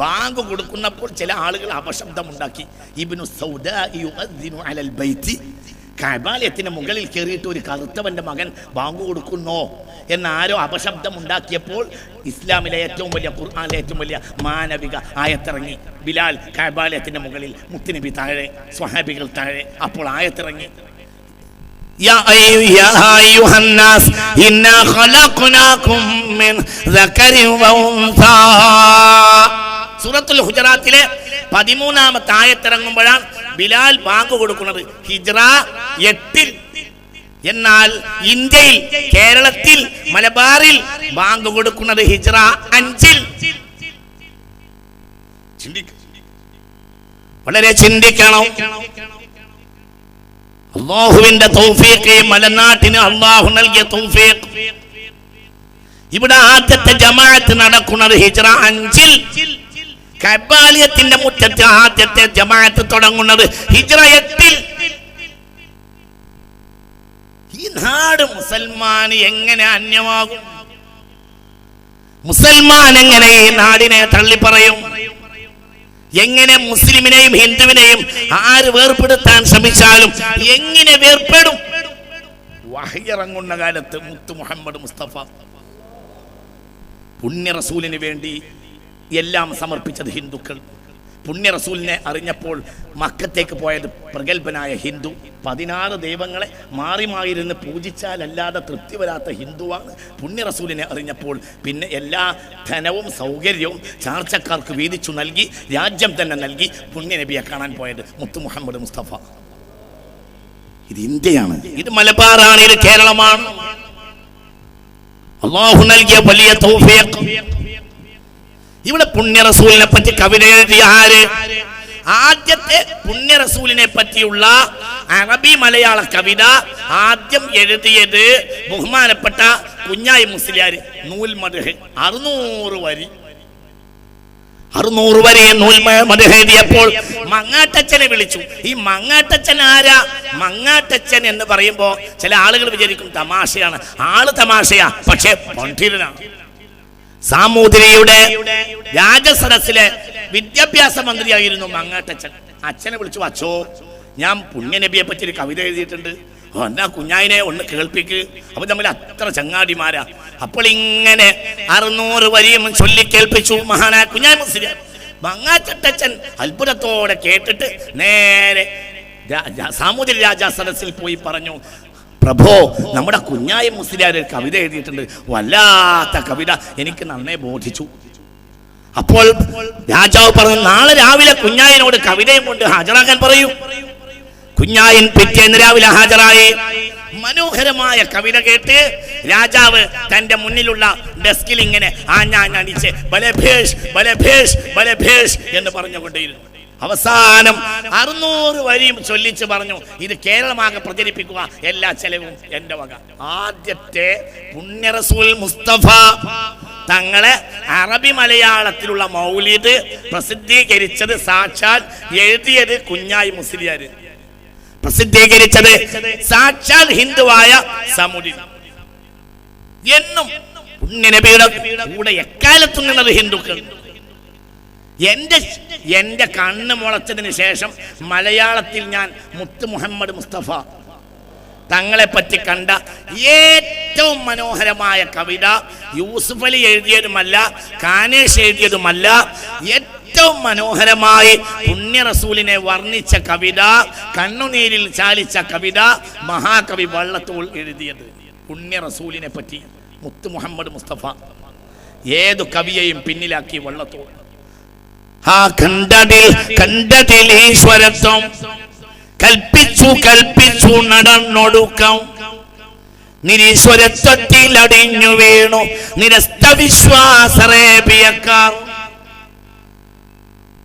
ബാങ്ക് കൊടുക്കുന്നപ്പോൾ ചില ആളുകൾ അപശബ്ദമുണ്ടാക്കി. ഇബ്നു സൗദാ യുഅദ്ദിനു അലൽ ബൈത്തി, കഅബാലയത്തിന്റെ മുകളിൽ കയറിയിട്ട് ഒരു കറുത്തവന്റെ മകൻ ബാങ്ക് കൊടുക്കുന്നോ എന്നാരോ അപശബ്ദം ഉണ്ടാക്കിയപ്പോൾ ഇസ്ലാമിലെ ഏറ്റവും വലിയ ഖുർആനിലെ ഏറ്റവും വലിയ മാനവിക ആയത്തിറങ്ങി. ബിലാൽ കഅബാലയത്തിന്റെ മുകളിൽ, മുത്തുനബി താഴെ, സ്വഹാബികൾ താഴെ. അപ്പോൾ ആയത്തിറങ്ങി, യാ അയ്യുഹന്നാസ് ഇന്നാ ഖലഖനാകും മിൻ ദക്കരിൻ വ ഉൻസാ. സൂറത്തുൽ ഹുജറാത്തിലെ 13ാമത്തെ ആയത്തിറങ്ങുമ്പോഴാണ് ബിലാൽ ബാങ്ക് കൊടുക്കുന്നത് ഹിജ്റ 8. എന്നാൽ ഇന്ത്യയിൽ, കേരളത്തിൽ, മലബാറിൽ ബാങ്ക് കൊടുക്കുന്നത് ഹിജ്റ 5. വളരെ ചിന്തിക്കണം. അല്ലാഹുവിന്റെ തൗഫീഖ്, മലനാട്ടിന് അല്ലാഹു നൽകിയ തൗഫീഖ്. ഇവിടെ ആദ്യത്തെ ജമാഅത്ത് നടക്കുന്നത് ഹിജ്റ 5. കഅബാലയത്തിന്റെ മുറ്റത്ത് ആദ്യത്തെ ജമാഅത്ത് തുടങ്ങുന്നത് ഹിജ്റ 8. ഈ നാട് മുസൽമാൻ എങ്ങനെ അന്യമാകും? മുസൽമാൻ എങ്ങനെ ഈ നാടിനെ തള്ളി പറയും? എങ്ങനെ മുസ്ലിമിനെയും ഹിന്ദുവിനെയും ആര് വേർപെടുത്താൻ ശ്രമിച്ചാലും എങ്ങനെ വേർപെടും? വഹി ഇറങ്ങുന്ന കാലത്ത് മുത്തു മുഹമ്മദ് മുസ്തഫ പുണ്യ റസൂലിന് വേണ്ടി എല്ലാം സമർപ്പിച്ചത് ഹിന്ദുക്കൾ. പുണ്യ റസൂലിനെ അറിഞ്ഞപ്പോൾ മക്കത്തേക്ക് പോയത് പ്രഗത്ഭനായ ഹിന്ദു. 16 ദൈവങ്ങളെ മാറിമായിരുന്ന് പൂജിച്ചാലല്ലാതെ തൃപ്തി വരാത്ത ഹിന്ദുവാണ്. പുണ്യ റസൂലിനെ അറിഞ്ഞപ്പോൾ പിന്നെ എല്ലാ ധനവും സൗകര്യവും ചാർച്ചക്കാർക്ക് വീതിച്ചു നൽകി, രാജ്യം തന്നെ നൽകി പുണ്യ നബിയെ കാണാൻ പോയത് മുത്തു മുഹമ്മദ് മുസ്തഫ. ഇത് ഇന്ത്യയാണ്, ഇത് മലബാറാണ്, ഇത് കേരളമാണ്. അല്ലാഹു നൽകിയ വലിയ തൗഫീഖ്. ഇവിടെ പുണ്യ റസൂലിനെ പറ്റി കവിത എഴുതിയ ആര്? ആദ്യത്തെ പുണ്യ റസൂലിനെ പറ്റിയുള്ള അറബി മലയാള കവിത ആദ്യം എഴുതിയത് ബഹുമാനപ്പെട്ട കുഞ്ഞായി മുസ്ലിയാർ. നൂൽ മദ്ഹ് 600 വരി 600 വരെ നൂൽ മദ്ഹ് എഴുതിയപ്പോൾ മങ്ങാട്ടച്ചനെ വിളിച്ചു. ഈ മങ്ങാട്ടച്ചൻ ആരാ? മങ്ങാട്ടച്ചൻ എന്ന് പറയുമ്പോൾ ചില ആളുകൾ വിചാരിക്കും തമാശയാണ്. ആള് തമാശയാ, പക്ഷേ പണ്ഡിതനാണ്. സാമൂതിരിയുടെ രാജസദസ്സിലെ വിദ്യാഭ്യാസ മന്ത്രിയായിരുന്നു മങ്ങാട്ടച്ചൻ. അച്ഛനെ വിളിച്ചു, അച്ഛോ ഞാൻ പുണ്യനബിയെ പറ്റി ഒരു കവിത എഴുതിയിട്ടുണ്ട്, എന്നാ കുഞ്ഞായിനെ ഒന്ന് കേൾപ്പിക്ക്. അപ്പൊ തമ്മിൽ അത്ര ചങ്ങാടിമാരാ. അപ്പോൾ ഇങ്ങനെ 600 വരിയും ചൊല്ലി കേൾപ്പിച്ചു മഹാനായ കുഞ്ഞായി മുസ്ലിയാർ. മങ്ങാട്ടച്ചൻ അത്ഭുതത്തോടെ കേട്ടിട്ട് നേരെ സാമൂതിരി രാജാ സദസ്സിൽ പോയി പറഞ്ഞു, പ്രഭോ നമ്മുടെ കുഞ്ഞായി മുസ്ലിയാർ ഒരു കവിത എഴുതിയിട്ടുണ്ട്, വല്ലാത്ത കവിത, എനിക്ക് നന്നേ ബോധിച്ചു. അപ്പോൾ രാജാവ് പറഞ്ഞു, നാളെ രാവിലെ കുഞ്ഞായിനോട് കവിതയും കൊണ്ട് ഹാജരാക്കാൻ പറയൂ. കുഞ്ഞായൻ പിറ്റേന്ന് രാവിലെ ഹാജരായി. മനോഹരമായ കവിത കേട്ട് രാജാവ് തന്റെ മുന്നിലുള്ള ഡെസ്കിൽ ഇങ്ങനെ ആഞ്ഞാഞ്ഞടിച്ച് ബലഭേഷ് ബലഭേഷ് ബലഭേഷ് എന്ന് പറഞ്ഞുകൊണ്ടേയിരുന്നു. അവസാനം 600 വരിയും ചൊല്ലിച്ച് പറഞ്ഞു, ഇത് കേരളമാകെ പ്രചരിപ്പിക്കുക, എല്ലാ ചെലവും എന്റെ വക. ആദ്യത്തെ പുണ്യ റസൂൽ മുസ്തഫ തങ്ങളെ അറബി മലയാളത്തിലുള്ള മൗലിദ് പ്രസിദ്ധീകരിച്ചത് സാക്ഷാൽ എഴുതിയത് കുഞ്ഞായി മുസ്ലിയാർ, പ്രസിദ്ധീകരിച്ചത് സാക്ഷാൽ ഹിന്ദുവായ സമുദി. എന്നും പുണ്യനബിയുടെ കൂടെ എക്കാലത്തും നിന്നത് ഹിന്ദുക്കൾ. എൻ്റെ കണ്ണ് മുളച്ചതിന് ശേഷം മലയാളത്തിൽ ഞാൻ മുത്ത് മുഹമ്മദ് മുസ്തഫ തങ്ങളെ പറ്റി കണ്ട ഏറ്റവും മനോഹരമായ കവിത യൂസുഫ് അലി എഴുതിയതുമല്ല, കാനേഷ് എഴുതിയതുമല്ല, ഏറ്റവും മനോഹരമായി പുണ്യ റസൂലിനെ വർണ്ണിച്ച കവിത, കണ്ണുനീരിൽ ചാലിച്ച കവിത മഹാകവി വള്ളത്തോൾ എഴുതിയത്. പുണ്യ റസൂലിനെ പറ്റി മുത്ത് മുഹമ്മദ് മുസ്തഫ ഏതു കവിയെയും പിന്നിലാക്കി വള്ളത്തോൾ. ആ കണ്ടതിൽ ഈശ്വരത്വം കൽപ്പിച്ചു നടന്നൊടുക്കം, നിരീശ്വരത്വത്തിൽ അടിഞ്ഞു വീണു നിരസ്ത വിശ്വാസറേബിയക്കാർ.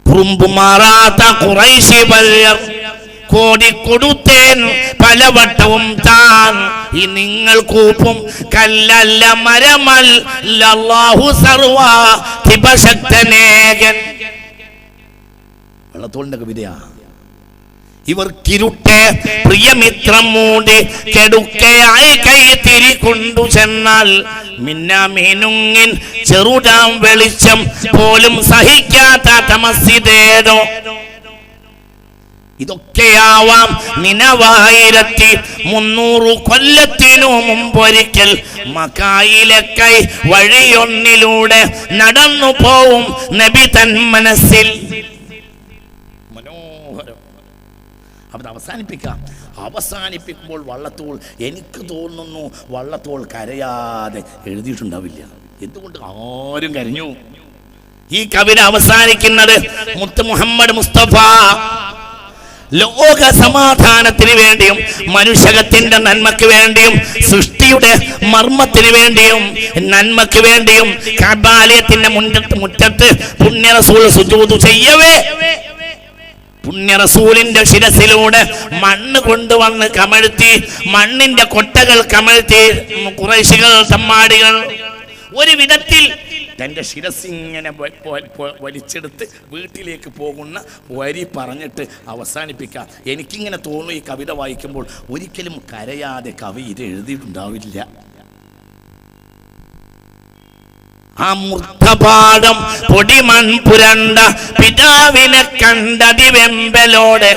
കുറുമ്പുമാറാത്ത ഖുറൈശി വര്യർ കോടി കൊടുത്തേൻ പലവട്ടവും താൻ, ഈ നിങ്ങൾ കൂപ്പും കല്ലല്ല മരമല്ല അല്ലാഹു സർവ്വാധിപശക്തനേകൻ. വള്ളത്തോളിന്റെ കവിതയാ. ഇവർക്കിരുട്ടെ പ്രിയമിത്രം മൂടി കെടുക്കയായി കൈ തിരികൊണ്ടു ചെന്നാൽ മിന്നാമീനുങ്ങിൻ ചെറുതാം വെളിച്ചം പോലും സഹിക്കാത്ത തമസ്സിതേതോ. ഇതൊക്കെയാവാം നിനവായിരത്തി 300 കൊല്ലത്തിനു മുമ്പൊരിക്കൽ മക്കായിലെ കൈ വഴിയൊന്നിലൂടെ നടന്നു പോവും നബി തൻ മനസ്സിൽ. മനോഹരം. അവിടെ അവസാനിപ്പിക്കുമ്പോൾ വള്ളത്തോൾ, എനിക്ക് തോന്നുന്നു വള്ളത്തോൾ കരയാതെ എഴുതിയിട്ടുണ്ടാവില്ല. എന്തുകൊണ്ട്? ആരും കരഞ്ഞു. ഈ കവിത അവസാനിക്കുന്നത് മുത്ത് മുഹമ്മദ് മുസ്തഫ ലോക സമാധാനത്തിന് വേണ്ടിയും മനുഷ്യകത്തിന്റെ നന്മയ്ക്ക് വേണ്ടിയും സൃഷ്ടിയുടെ മർമ്മത്തിന് വേണ്ടിയും നന്മയ്ക്ക് വേണ്ടിയും കഅബാലയത്തിന്റെ മുറ്റത്ത് പുണ്യ റസൂൽ സുജൂദ് ചെയ്യവേ പുണ്യ റസൂലിന്റെ ശിരസിലൂടെ മണ്ണ് കൊണ്ടുവന്ന് കമഴ്ത്തി, മണ്ണിന്റെ കൊട്ടകൾ കമഴ്ത്തി ഖുറൈശികൾ തമ്മാടികൾ ഒരു വിധത്തിൽ തൻ്റെ ശിരസിങ്ങനെ വലിച്ചെടുത്ത് വീട്ടിലേക്ക് പോകുന്ന വരി പറഞ്ഞിട്ട് അവസാനിപ്പിക്കാം. എനിക്കിങ്ങനെ തോന്നുന്നു, ഈ കവിത വായിക്കുമ്പോൾ ഒരിക്കലും കരയാതെ കവി ഇത് എഴുതിയിട്ടുണ്ടാവില്ല. അമൃതപാഠം പൊടിമൺ പുരണ്ട പിതാവിനെ കണ്ടതിവെമ്പലോടെ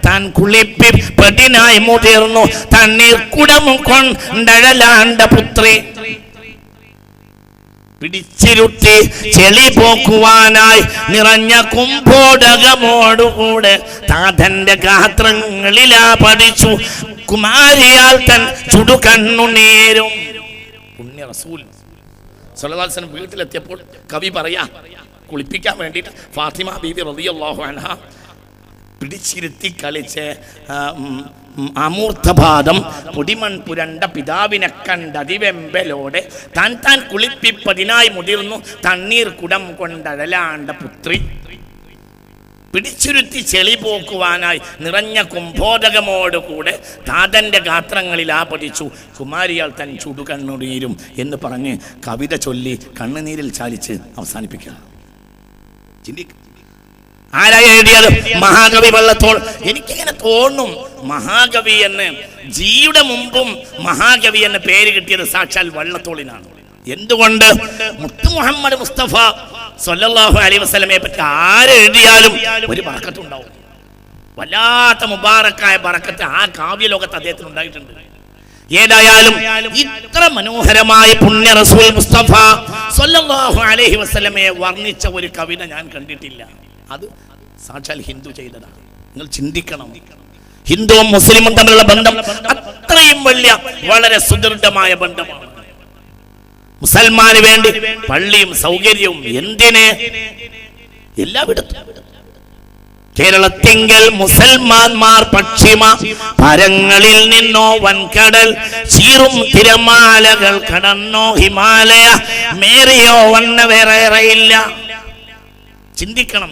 താൻ കുളിപ്പിപ്പതിനായി മുതിർന്നു തണ്ണീർ കുടം കൊണ്ടഴലാണ്ട പുത്രി. പിടിച്ചിരുത്തി ചെളി പോക്കുവാനായി നിറഞ്ഞ കുംഭോടകമോടുകൂടെ താതന്റെ ഗാത്രങ്ങളിലാ പഠിച്ചു കുമാരിയാൽ തൻ ചുടുകണ്ണുനീരും. പുണ്യ റസൂൽ സല്ലല്ലാഹു അലൈഹി വസല്ലം വീട്ടിലെത്തിയപ്പോൾ കവി പറയാ, കുളിപ്പിക്കാൻ വേണ്ടിയിട്ട് ഫാത്തിമ ബീവി റളിയല്ലാഹു അൻഹ പിടിച്ചിരുത്തി കളിച്ച് അമൂർത്തപാദം പൊടിമൺ പുരണ്ട പിതാവിനെ കണ്ടതിവെമ്പലോടെ താൻ കുളിപ്പിപ്പതിനായി മുതിർന്നു തണ്ണീർ കുടം കൊണ്ടഴലാണ്ട പുത്രി. പിടിച്ചുരുത്തി ചെളി പോക്കുവാനായി നിറഞ്ഞ കുംഭോദകമോടുകൂടെ താതന്റെ ഗാത്രങ്ങളിൽ ആപതിച്ചു കുമാരിയാൽ തൻ ചുടുകണ്ണുനീരും എന്ന് പറഞ്ഞ് കവിത ചൊല്ലി കണ്ണുനീരിൽ ചാലിച്ച് അവസാനിപ്പിക്കുക. ആരാ എഴുതിയത്? മഹാകവി വള്ളത്തോൾ. എനിക്കിങ്ങനെ തോന്നും, മഹാകവി എന്ന് ജിയുടെ മുമ്പും മഹാകവി എന്ന പേര് കിട്ടിയത് സാക്ഷാൽ വള്ളത്തോളിനാണ്. എന്തുകൊണ്ട്? മുത്ത് മുഹമ്മദ് മുസ്തഫ സല്ലല്ലാഹു അലൈഹി വസല്ലമയെ പറ്റി ആരെഴുതിയാലും ഒരു ബറക്കത്തുണ്ടാവും. വല്ലാത്ത മുബാറക്കായ ബറക്കത്ത് ആ കാവ്യലോകത്ത് അദ്ദേഹത്തിന് ഉണ്ടായിട്ടുണ്ട്. ഏതായാലും ഇത്ര മനോഹരമായ പുണ്യ റസൂൽ മുസ്തഫ സല്ലല്ലാഹു അലൈഹി വസല്ലമയെ വർണ്ണിച്ച ഒരു കവിത ഞാൻ കണ്ടിട്ടില്ല. അത് സാക്ഷാൽ ഹിന്ദു ചെയ്തതാണ്. നിങ്ങൾ ചിന്തിക്കണം, ഹിന്ദുവും മുസ്ലിമും തമ്മിലുള്ള ബന്ധം അത്രയും വലിയ വളരെ സുദൃഢമായ ബന്ധമാണ്. മുസൽമാന് വേണ്ടി പള്ളിയും സൗകര്യവും എന്തിന് എല്ലായിടത്തും. കേരളത്തിങ്കൽ മുസൽമാന്മാർ പശ്ചിമ പരങ്ങളിൽ നിന്നോ വൻകടൽ ചീറും തിരമാലകൾ കടന്നോ ഹിമാലയ മേറിയോ വന്ന വേറെയില്ല. ചിന്തിക്കണം,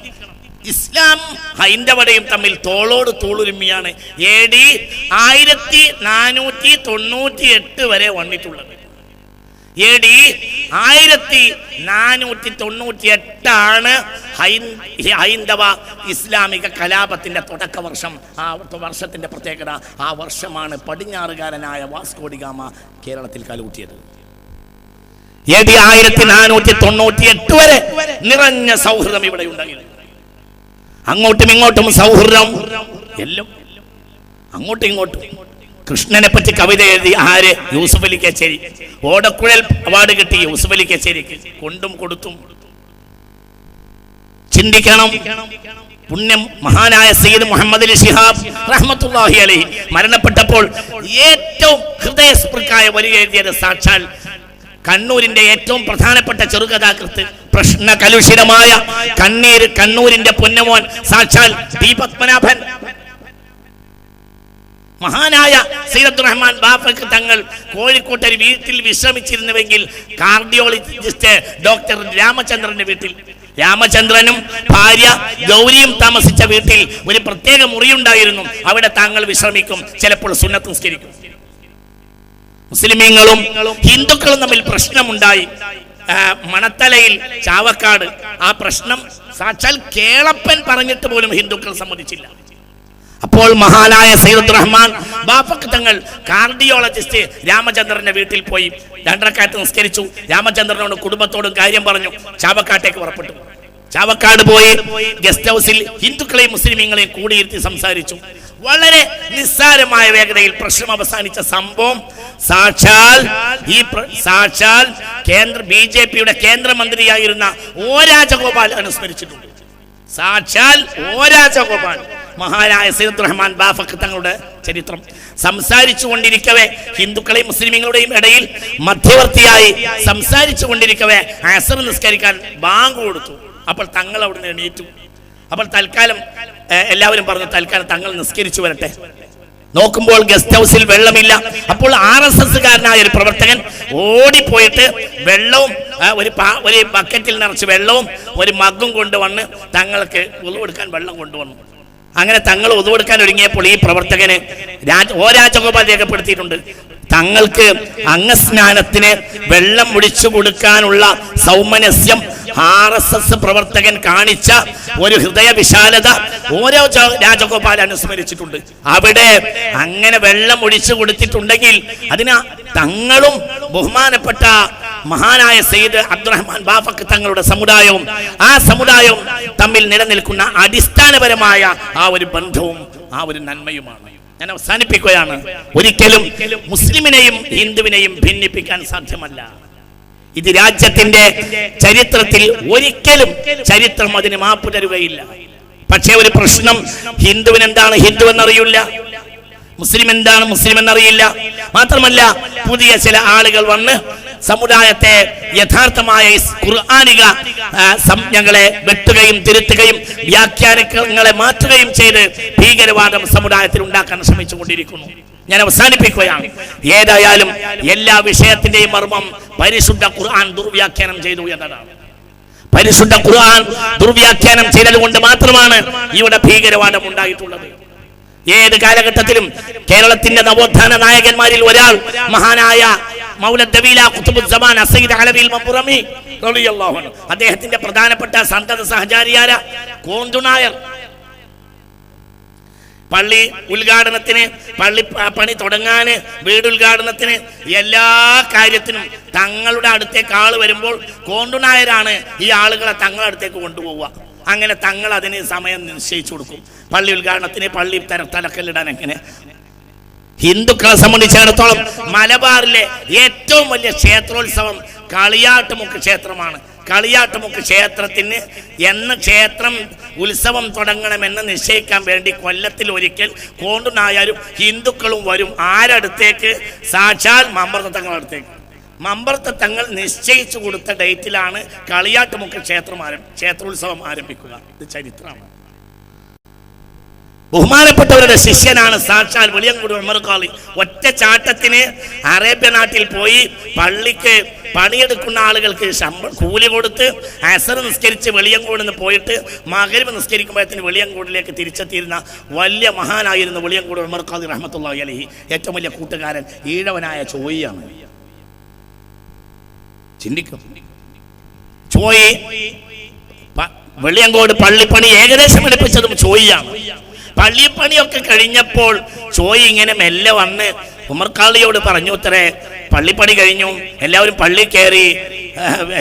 ഇസ്ലാം ഹൈന്ദവതയും തമ്മിൽ തോളോട് തോളുരുമ്മിയാണ് AD 1498 വരെ വന്നിട്ടുള്ളത്. AD 1498 ഹൈന്ദവ ഇസ്ലാമിക കലാപത്തിന്റെ തുടക്ക വർഷം. ആ വർഷത്തിന്റെ പ്രത്യേകത, ആ വർഷമാണ് പടിഞ്ഞാറുകാരനായ വാസ്കോ ഡി ഗാമ കേരളത്തിൽ കാലുകുത്തിയത്. AD 1498 വരെ നിറഞ്ഞ സൗഹൃദം ഇവിടെ ഉണ്ടായിരുന്നു. അങ്ങോട്ടും ഇങ്ങോട്ടും സൗഹൃദം, എല്ലാം അങ്ങോട്ടും ഇങ്ങോട്ടും. കൃഷ്ണനെ പറ്റി കവിത എഴുതി ആര്? യൂസുഫ് അലി കേച്ചേരി. ഓടക്കുഴൽ അവാർഡ് കിട്ടി യൂസുഫ് അലി കേച്ചേരിക്ക്, കൊണ്ടും കൊടുത്തും. ചിന്തിക്കണം. പുണ്യം മഹാനായ സയ്യിദ് മുഹമ്മദ് അലി ശിഹാബ് റഹ്മത്തുള്ളാഹി അലൈഹി മരണപ്പെട്ടപ്പോൾ ഏറ്റവും ഹൃദയസ്പൃക്കായ വരി എഴുതിയത് സാക്ഷാൽ കണ്ണൂരിന്റെ ഏറ്റവും പ്രധാനപ്പെട്ട ചെറുകഥാകൃത്ത്, പ്രശ്ന കലുഷിതമായ കണ്ണൂരിന്റെ പൊന്നമോൻ സാക്ഷാൽ ടി പത്മനാഭൻ. മഹാനായ സയ്യിദ് അബ്ദുറഹ്മാൻ ബാഫക്ക് തങ്ങൾ കോഴിക്കോട്ട് ഒരു വീട്ടിൽ വിശ്രമിച്ചിരുന്നുവെങ്കിൽ കാർഡിയോളജിസ്റ്റ് ഡോക്ടർ രാമചന്ദ്രന്റെ വീട്ടിൽ, രാമചന്ദ്രനും ഭാര്യ ഗൗരിയും താമസിച്ച വീട്ടിൽ ഒരു പ്രത്യേക മുറിയുണ്ടായിരുന്നു. അവിടെ താങ്കൾ വിശ്രമിക്കും, ചിലപ്പോൾ സുന്നത്ത് നിസ്കരിക്കും. മുസ്ലിമീങ്ങളും ഹിന്ദുക്കളും തമ്മിൽ പ്രശ്നമുണ്ടായി. മണത്തലയിൽ, ചാവക്കാട്. ആ പ്രശ്നം സാക്ഷാൽ കേളപ്പൻ പറഞ്ഞിട്ട് പോലും ഹിന്ദുക്കൾ സമ്മതിച്ചില്ല. അപ്പോൾ മഹാനായ സയ്യിദ് റഹ്മാൻ ബാഫക്ക് തങ്ങൾ കാർഡിയോളജിസ്റ്റ് രാമചന്ദ്രന്റെ വീട്ടിൽ പോയി 2 റക്അത്ത് നിസ്കരിച്ചു. രാമചന്ദ്രനോട് കുടുംബത്തോടും കാര്യം പറഞ്ഞു. ചാവക്കാട്ടേക്ക് പുറപ്പെട്ടു. ചാവക്കാട് പോയി ഗസ്റ്റ് ഹൗസിൽ ഹിന്ദുക്കളെയും മുസ്ലിമീങ്ങളെയും കൂടിയിരുത്തി സംസാരിച്ചു. വളരെ നിസ്സാരമായ വേഗതയിൽ പ്രശ്നം അവസാനിച്ച സംഭവം സാക്ഷാൽ BJPയുടെ കേന്ദ്രമന്ത്രിയായിരുന്ന O രാജഗോപാൽ അനുസ്മരിച്ചിട്ടുണ്ട്. സാക്ഷാൽ O രാജഗോപാൽ, മഹാനായ സയ്യിദ് റഹ്മാൻ ബാഫക്ക് തങ്ങളുടെ ചരിത്രം സംസാരിച്ചു കൊണ്ടിരിക്കവേ, ഹിന്ദുക്കളെയും മുസ്ലിമീങ്ങളുടെയും ഇടയിൽ മധ്യവർത്തിയായി സംസാരിച്ചു കൊണ്ടിരിക്കവേ അസർ നിസ്കരിക്കാൻ ബാങ്ക് കൊടുത്തു. അപ്പോൾ തങ്ങൾ അവിടുന്ന് എണീറ്റു. അപ്പോൾ തൽക്കാലം എല്ലാവരും പറഞ്ഞു തൽക്കാലം തങ്ങൾ നിസ്കരിച്ചു വരട്ടെ. നോക്കുമ്പോൾ ഗസ്റ്റ് ഹൗസിൽ വെള്ളമില്ല. അപ്പോൾ RSSകാരനായ ഒരു പ്രവർത്തകൻ ഓടിപ്പോയിട്ട് വെള്ളവും ഒരു ബക്കറ്റിൽ നിറച്ച് വെള്ളവും ഒരു മഗ്ഗും കൊണ്ടുവന്ന് തങ്ങൾക്ക് ഉളു കൊടുക്കാൻ വെള്ളം കൊണ്ടുവന്നു. അങ്ങനെ തങ്ങൾ ഉളു കൊടുക്കാൻ ഒരുങ്ങിയപ്പോൾ ഈ പ്രവർത്തകന് O രാജഗോപാൽ രേഖപ്പെടുത്തിയിട്ടുണ്ട്, തങ്ങൾക്ക് അംഗസ്നാനത്തിന് വെള്ളം ഒഴിച്ചു കൊടുക്കാനുള്ള സൗമനസ്യം RSS പ്രവർത്തകൻ കാണിച്ച ഒരു ഹൃദയ വിശാലത O രാജഗോപാൽ അനുസ്മരിച്ചിട്ടുണ്ട്. അവിടെ അങ്ങനെ വെള്ളം ഒഴിച്ചു കൊടുത്തിട്ടുണ്ടെങ്കിൽ അതിന് തങ്ങളും ബഹുമാനപ്പെട്ട മഹാനായ സയ്യിദ് അബ്ദുറഹ്മാൻ ബാഫക്ക് തങ്ങളുടെ സമുദായവും ആ സമുദായവും തമ്മിൽ നിലനിൽക്കുന്ന അടിസ്ഥാനപരമായ ആ ഒരു ബന്ധവും ആ ഒരു നന്മയുമാണ്. ഞാൻ അവസാനിപ്പിക്കുകയാണ്. ഒരിക്കലും മുസ്ലിമിനെയും ഹിന്ദുവിനെയും ഭിന്നിപ്പിക്കാൻ സാധ്യമല്ല. ഇത് രാജ്യത്തിന്റെ ചരിത്രത്തിൽ ഒരിക്കലും ചരിത്രം അതിന് മാപ്പ് തരുകയില്ല. പക്ഷേ ഒരു പ്രശ്നം, ഹിന്ദുവിന് എന്താണ് ഹിന്ദു എന്നറിയില്ല, മുസ്ലിം എന്താണ് മുസ്ലിം എന്നറിയില്ല. മാത്രമല്ല പുതിയ ചില ആളുകൾ വന്ന് സമുദായത്തെ യഥാർത്ഥമായ ഖുർആനിക സംജ്ഞകളെ വെട്ടുകയും തിരുത്തുകയും വ്യാഖ്യാനങ്ങളെ മാറ്റുകയും ചെയ്ത് ഭീകരവാദം സമുദായത്തിൽ ഉണ്ടാക്കാൻ ശ്രമിച്ചുകൊണ്ടിരിക്കുന്നു. ഞാൻ അവസാനിപ്പിക്കുകയാണ്. ഏതായാലും എല്ലാ വിഷയത്തിന്റെയും മർമ്മം പരിശുദ്ധ ഖുർആൻ ദുർവ്യാഖ്യാനം ചെയ്തു എന്നതാണ്. പരിശുദ്ധ ഖുർആൻ ദുർവ്യാഖ്യാനം ചെയ്തത് കൊണ്ട് മാത്രമാണ് ഇവിടെ ഭീകരവാദം ഉണ്ടായിട്ടുള്ളത്. ഏത് കാലഘട്ടത്തിലും കേരളത്തിന്റെ നവോത്ഥാന നായകന്മാരിൽ ഒരാൾ മഹാനായ മൗലദവീല ഖുതുബുസ്സമാൻ സയ്യിദ് അലവിൽ മംബുറമി റളിയല്ലാഹു അൻഹു, അദ്ദേഹത്തിന്റെ പ്രധാനപ്പെട്ട സന്തത സഹചാരിയായ കോന്തുനായർ പള്ളി ഉദ്ഘാടനത്തിന്, പള്ളി പണി തുടങ്ങാന്, വീട് ഉദ്ഘാടനത്തിന്, എല്ലാ കാര്യത്തിനും തങ്ങളുടെ അടുത്തേക്ക് ആള് വരുമ്പോൾ കോന്തുനായരാണ് ഈ ആളുകളെ തങ്ങളുടെ അടുത്തേക്ക് കൊണ്ടുപോവുക. അങ്ങനെ തങ്ങൾ അതിന് സമയം നിശ്ചയിച്ചു കൊടുക്കും. പള്ളി ഉദ്ഘാടനത്തിന്, പള്ളി തലക്കല്ലിടാൻ. എങ്ങനെ ഹിന്ദുക്കളെ സംബന്ധിച്ചിടത്തോളം മലബാറിലെ ഏറ്റവും വലിയ ക്ഷേത്രോത്സവം കളിയാട്ടുമുക്ക് ക്ഷേത്രമാണ്. കളിയാട്ടുമുക്ക് ക്ഷേത്രത്തിന് എന്ന് ക്ഷേത്രം ഉത്സവം തുടങ്ങണമെന്ന് നിശ്ചയിക്കാൻ വേണ്ടി കൊല്ലത്തിൽ ഒരിക്കൽ കോണ്ടുനായാലും ഹിന്ദുക്കളും വരും. ആരടുത്തേക്ക്? സാക്ഷാൽ മമ്പർത്ത തങ്ങളടുത്തേക്ക്. മമ്പർത്ത തങ്ങൾ നിശ്ചയിച്ചു കൊടുത്ത ഡേറ്റിലാണ് കളിയാട്ടുമുക്ക് ക്ഷേത്രോത്സവം ആരംഭിക്കുക. ഇത് ചരിത്രമാണ്. ബഹുമാനപ്പെട്ടവരുടെ ശിഷ്യനാണ് സാക്ഷാൽ വെളിയങ്കോട് ഉമർ ഖാളി. ഒറ്റ ചാട്ടത്തിന് അറേബ്യ നാട്ടിൽ പോയി പള്ളിക്ക് പണിയെടുക്കുന്ന ആളുകൾക്ക് കൂലി കൊടുത്ത് അസർ നിസ്കരിച്ച് വെളിയങ്കോട് നിന്ന് പോയിട്ട് മഗ്‌രിബ് നിസ്കരിക്കുമ്പോഴത്തേന് വെളിയങ്കോടിലേക്ക് തിരിച്ചെത്തിയിരുന്ന വലിയ മഹാനായിരുന്നു വെളിയങ്കോട് ഉമർ ഖാളി റഹ്മത്തുള്ളാഹി അലൈഹി. ഏറ്റവും വലിയ കൂട്ടുകാരൻ ഈഴവനായ ചോയിയാണ്. ചിന്തിക്കും. ചോയി വെളിയങ്കോട് പള്ളിപ്പണി ഏകദേശം എടുപ്പിച്ചതും ചോയിയാണ്. പള്ളിപ്പണിയൊക്കെ കഴിഞ്ഞപ്പോൾ ചോയി ഇങ്ങനെ മെല്ലെ വന്ന് ഉമർ ഖാളിയോട് പറഞ്ഞു, ഉത്തരേ പള്ളിപ്പണി കഴിഞ്ഞു, എല്ലാവരും പള്ളി കയറി,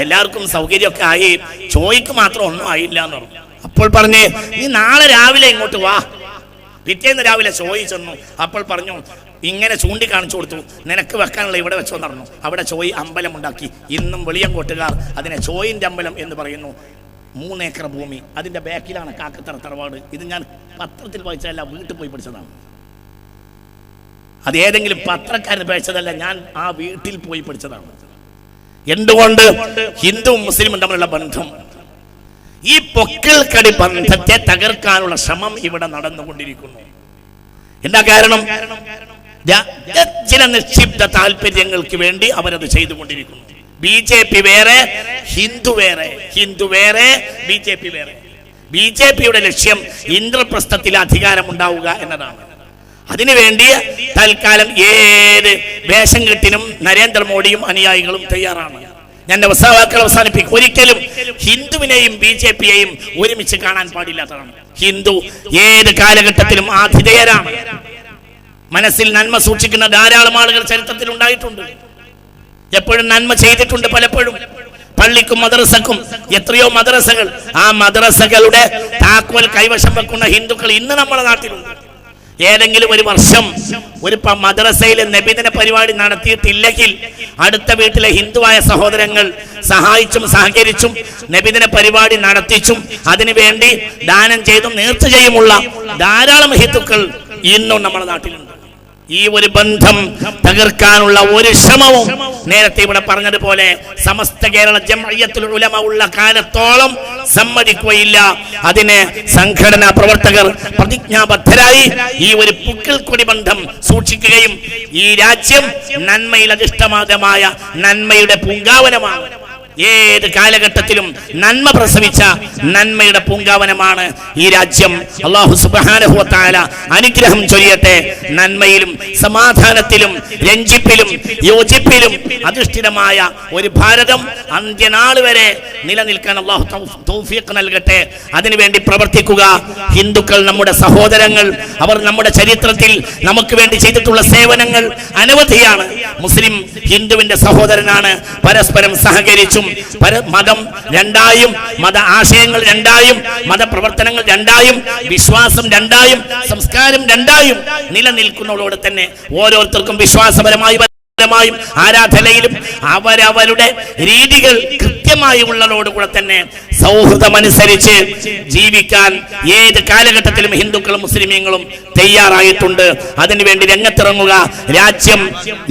എല്ലാവർക്കും സൗകര്യമൊക്കെ ആയി, ചോയ്ക്ക് മാത്രം ഒന്നും ആയില്ല എന്ന് പറഞ്ഞു. അപ്പോൾ പറഞ്ഞ് നീ നാളെ രാവിലെ ഇങ്ങോട്ട് വാ. പിറ്റേന്ന് രാവിലെ ചോയി ചെന്നു. അപ്പോൾ പറഞ്ഞു, ഇങ്ങനെ ചൂണ്ടിക്കാണിച്ചു കൊടുത്തു, നിനക്ക് വെക്കാനുള്ള ഇവിടെ വെച്ചോ പറഞ്ഞു. അവിടെ ചോയി അമ്പലം ഉണ്ടാക്കി. ഇന്നും വെളിയങ്കോട്ടുകാർ അതിനെ ചോയിൻ്റെ അമ്പലം എന്ന് പറയുന്നു. 3 ഏക്കർ ഭൂമി, അതിൻ്റെ ബാക്കിലാണ് കാക്കത്തറ തറവാട്. ഇത് ഞാൻ പത്രത്തിൽ വായിച്ചതല്ല, വീട്ടിൽ പോയി പഠിച്ചതാണ്. അത് ഏതെങ്കിലും പത്രക്കാരൻ പഠിച്ചതല്ല, ഞാൻ ആ വീട്ടിൽ പോയി പഠിച്ചതാണ്. എന്തുകൊണ്ട്? ഹിന്ദുവും മുസ്ലിമും തമ്മിലുള്ള ബന്ധം, ഈ പൊക്കിൾക്കടി ബന്ധത്തെ തകർക്കാനുള്ള ശ്രമം ഇവിടെ നടന്നുകൊണ്ടിരിക്കുന്നു. എന്താ കാരണം? ചില നിക്ഷിപ്ത താല്പര്യങ്ങൾക്ക് വേണ്ടി അവരത് ചെയ്തുകൊണ്ടിരിക്കുന്നു. BJP വേറെ, ഹിന്ദു വേറെ, ഹിന്ദു വേറെ, BJP വേറെ. BJPയുടെ ലക്ഷ്യം ഇന്ദ്രപ്രസ്ഥത്തിൽ അധികാരം ഉണ്ടാവുക എന്നതാണ്. അതിനുവേണ്ടി തൽക്കാലം ഏത് വേഷം കെട്ടിനും നരേന്ദ്രമോദിയും അനുയായികളും തയ്യാറാണ്. ഞാൻ വാക്കുകൾ അവസാനിപ്പിക്കും. ഒരിക്കലും ഹിന്ദുവിനെയും BJPയെയും ഒരുമിച്ച് കാണാൻ പാടില്ലാത്തതാണ്. ഹിന്ദു ഏത് കാലഘട്ടത്തിലും ആതിഥേയരാണ്. മനസ്സിൽ നന്മ സൂക്ഷിക്കുന്ന ധാരാളം ആളുകൾ ചരിത്രത്തിൽ ഉണ്ടായിട്ടുണ്ട്. എപ്പോഴും നന്മ ചെയ്തിട്ടുണ്ട്. പലപ്പോഴും പള്ളിക്കും മദ്രസക്കും എത്രയോ മദ്രസകൾ, ആ മദ്രസകളുടെ താക്കോൽ കൈവശം വെക്കുന്ന ഹിന്ദുക്കൾ ഇന്ന് നമ്മുടെ നാട്ടിലുണ്ട്. ഏതെങ്കിലും ഒരു വർഷം ഒരു മദ്രസയിൽ നബിദിന പരിപാടി നടത്തിയിട്ടില്ലെങ്കിൽ അടുത്ത വീട്ടിലെ ഹിന്ദുവായ സഹോദരങ്ങൾ സഹായിച്ചും സഹകരിച്ചും നബിദിന പരിപാടി നടത്തിച്ചും അതിനുവേണ്ടി ദാനം ചെയ്തും നേർച്ച ചെയ്യുമുള്ള ധാരാളം ഹിന്ദുക്കൾ ഇന്നും നമ്മുടെ നാട്ടിലുണ്ട്. ഈ ഒരു ബന്ധം തകർക്കാനുള്ള ഒരു ശ്രമവും നേരത്തെ ഇവിടെ പറഞ്ഞതുപോലെ സമസ്ത കേരള ജംഇയ്യത്തുൽ ഉലമ ഉള്ള കാലത്തോളം സമ്മതിക്കുകയില്ല. അതിന് സംഘടനാ പ്രവർത്തകർ പ്രതിജ്ഞാബദ്ധരായി ഈ ഒരു പുക്കിൾക്കൊടി ബന്ധം സൂക്ഷിക്കുകയും ഈ രാജ്യം നന്മയിൽ അധിഷ്ഠിതമായ നന്മയുടെ പൂങ്കാവനമാണ്. ഏത് കാലഘട്ടത്തിലും നന്മ പ്രസവിച്ച നന്മയുടെ പൂങ്കാവനമാണ് ഈ രാജ്യം. അല്ലാഹു സുബ്ഹാനഹു വ തആല അനുഗ്രഹം ചൊരിയട്ടെ. നന്മയിലും സമാധാനത്തിലും രഞ്ജിപ്പിലും യോജിപ്പിലും അധിഷ്ഠിതമായ ഒരു ഭാരതം അന്ത്യനാൾ വരെ നിലനിൽക്കാൻ അല്ലാഹു തൗഫീഖ് നൽകട്ടെ. അതിനുവേണ്ടി പ്രവർത്തിക്കുക. ഹിന്ദുക്കൾ നമ്മുടെ സഹോദരങ്ങൾ. അവർ നമ്മുടെ ചരിത്രത്തിൽ നമുക്ക് വേണ്ടി ചെയ്തിട്ടുള്ള സേവനങ്ങൾ അനവധിയാണ്. മുസ്ലിം ഹിന്ദുവിന്റെ സഹോദരനാണ്. പരസ്പരം സഹകരിച്ചും മതം രണ്ടായും, മത ആശയങ്ങൾ രണ്ടായും, മതപ്രവർത്തനങ്ങൾ രണ്ടായും, വിശ്വാസം രണ്ടായും, സംസ്കാരം രണ്ടായും നിലനിൽക്കുന്നതോടെ തന്നെ ഓരോരുത്തർക്കും വിശ്വാസപരമായി ആരാധനയിലും അവരവരുടെ രീതികൾ കൃത്യമായി ഉള്ളതോടുകൂടെ തന്നെ സൗഹൃദമനുസരിച്ച് ജീവിക്കാൻ ഏത് കാലഘട്ടത്തിലും ഹിന്ദുക്കളും മുസ്ലിമീങ്ങളും തയ്യാറായിട്ടുണ്ട്. അതിനുവേണ്ടി രംഗത്തിറങ്ങുക. രാജ്യം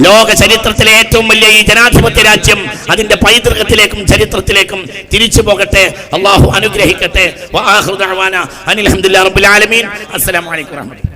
ലോക ചരിത്രത്തിലെ ഏറ്റവും വലിയ ഈ ജനാധിപത്യ രാജ്യം അതിന്റെ പൈതൃകത്തിലേക്കും ചരിത്രത്തിലേക്കും തിരിച്ചു പോകട്ടെ. അല്ലാഹു അനുഗ്രഹിക്കട്ടെ. വആഖിറു ദഅവാന അനിൽ ഹംദുലില്ലാഹി റബ്ബിൽ ആലമീൻ. അസ്സലാമു അലൈക്കും വറഹ്മത്തുള്ളാഹി.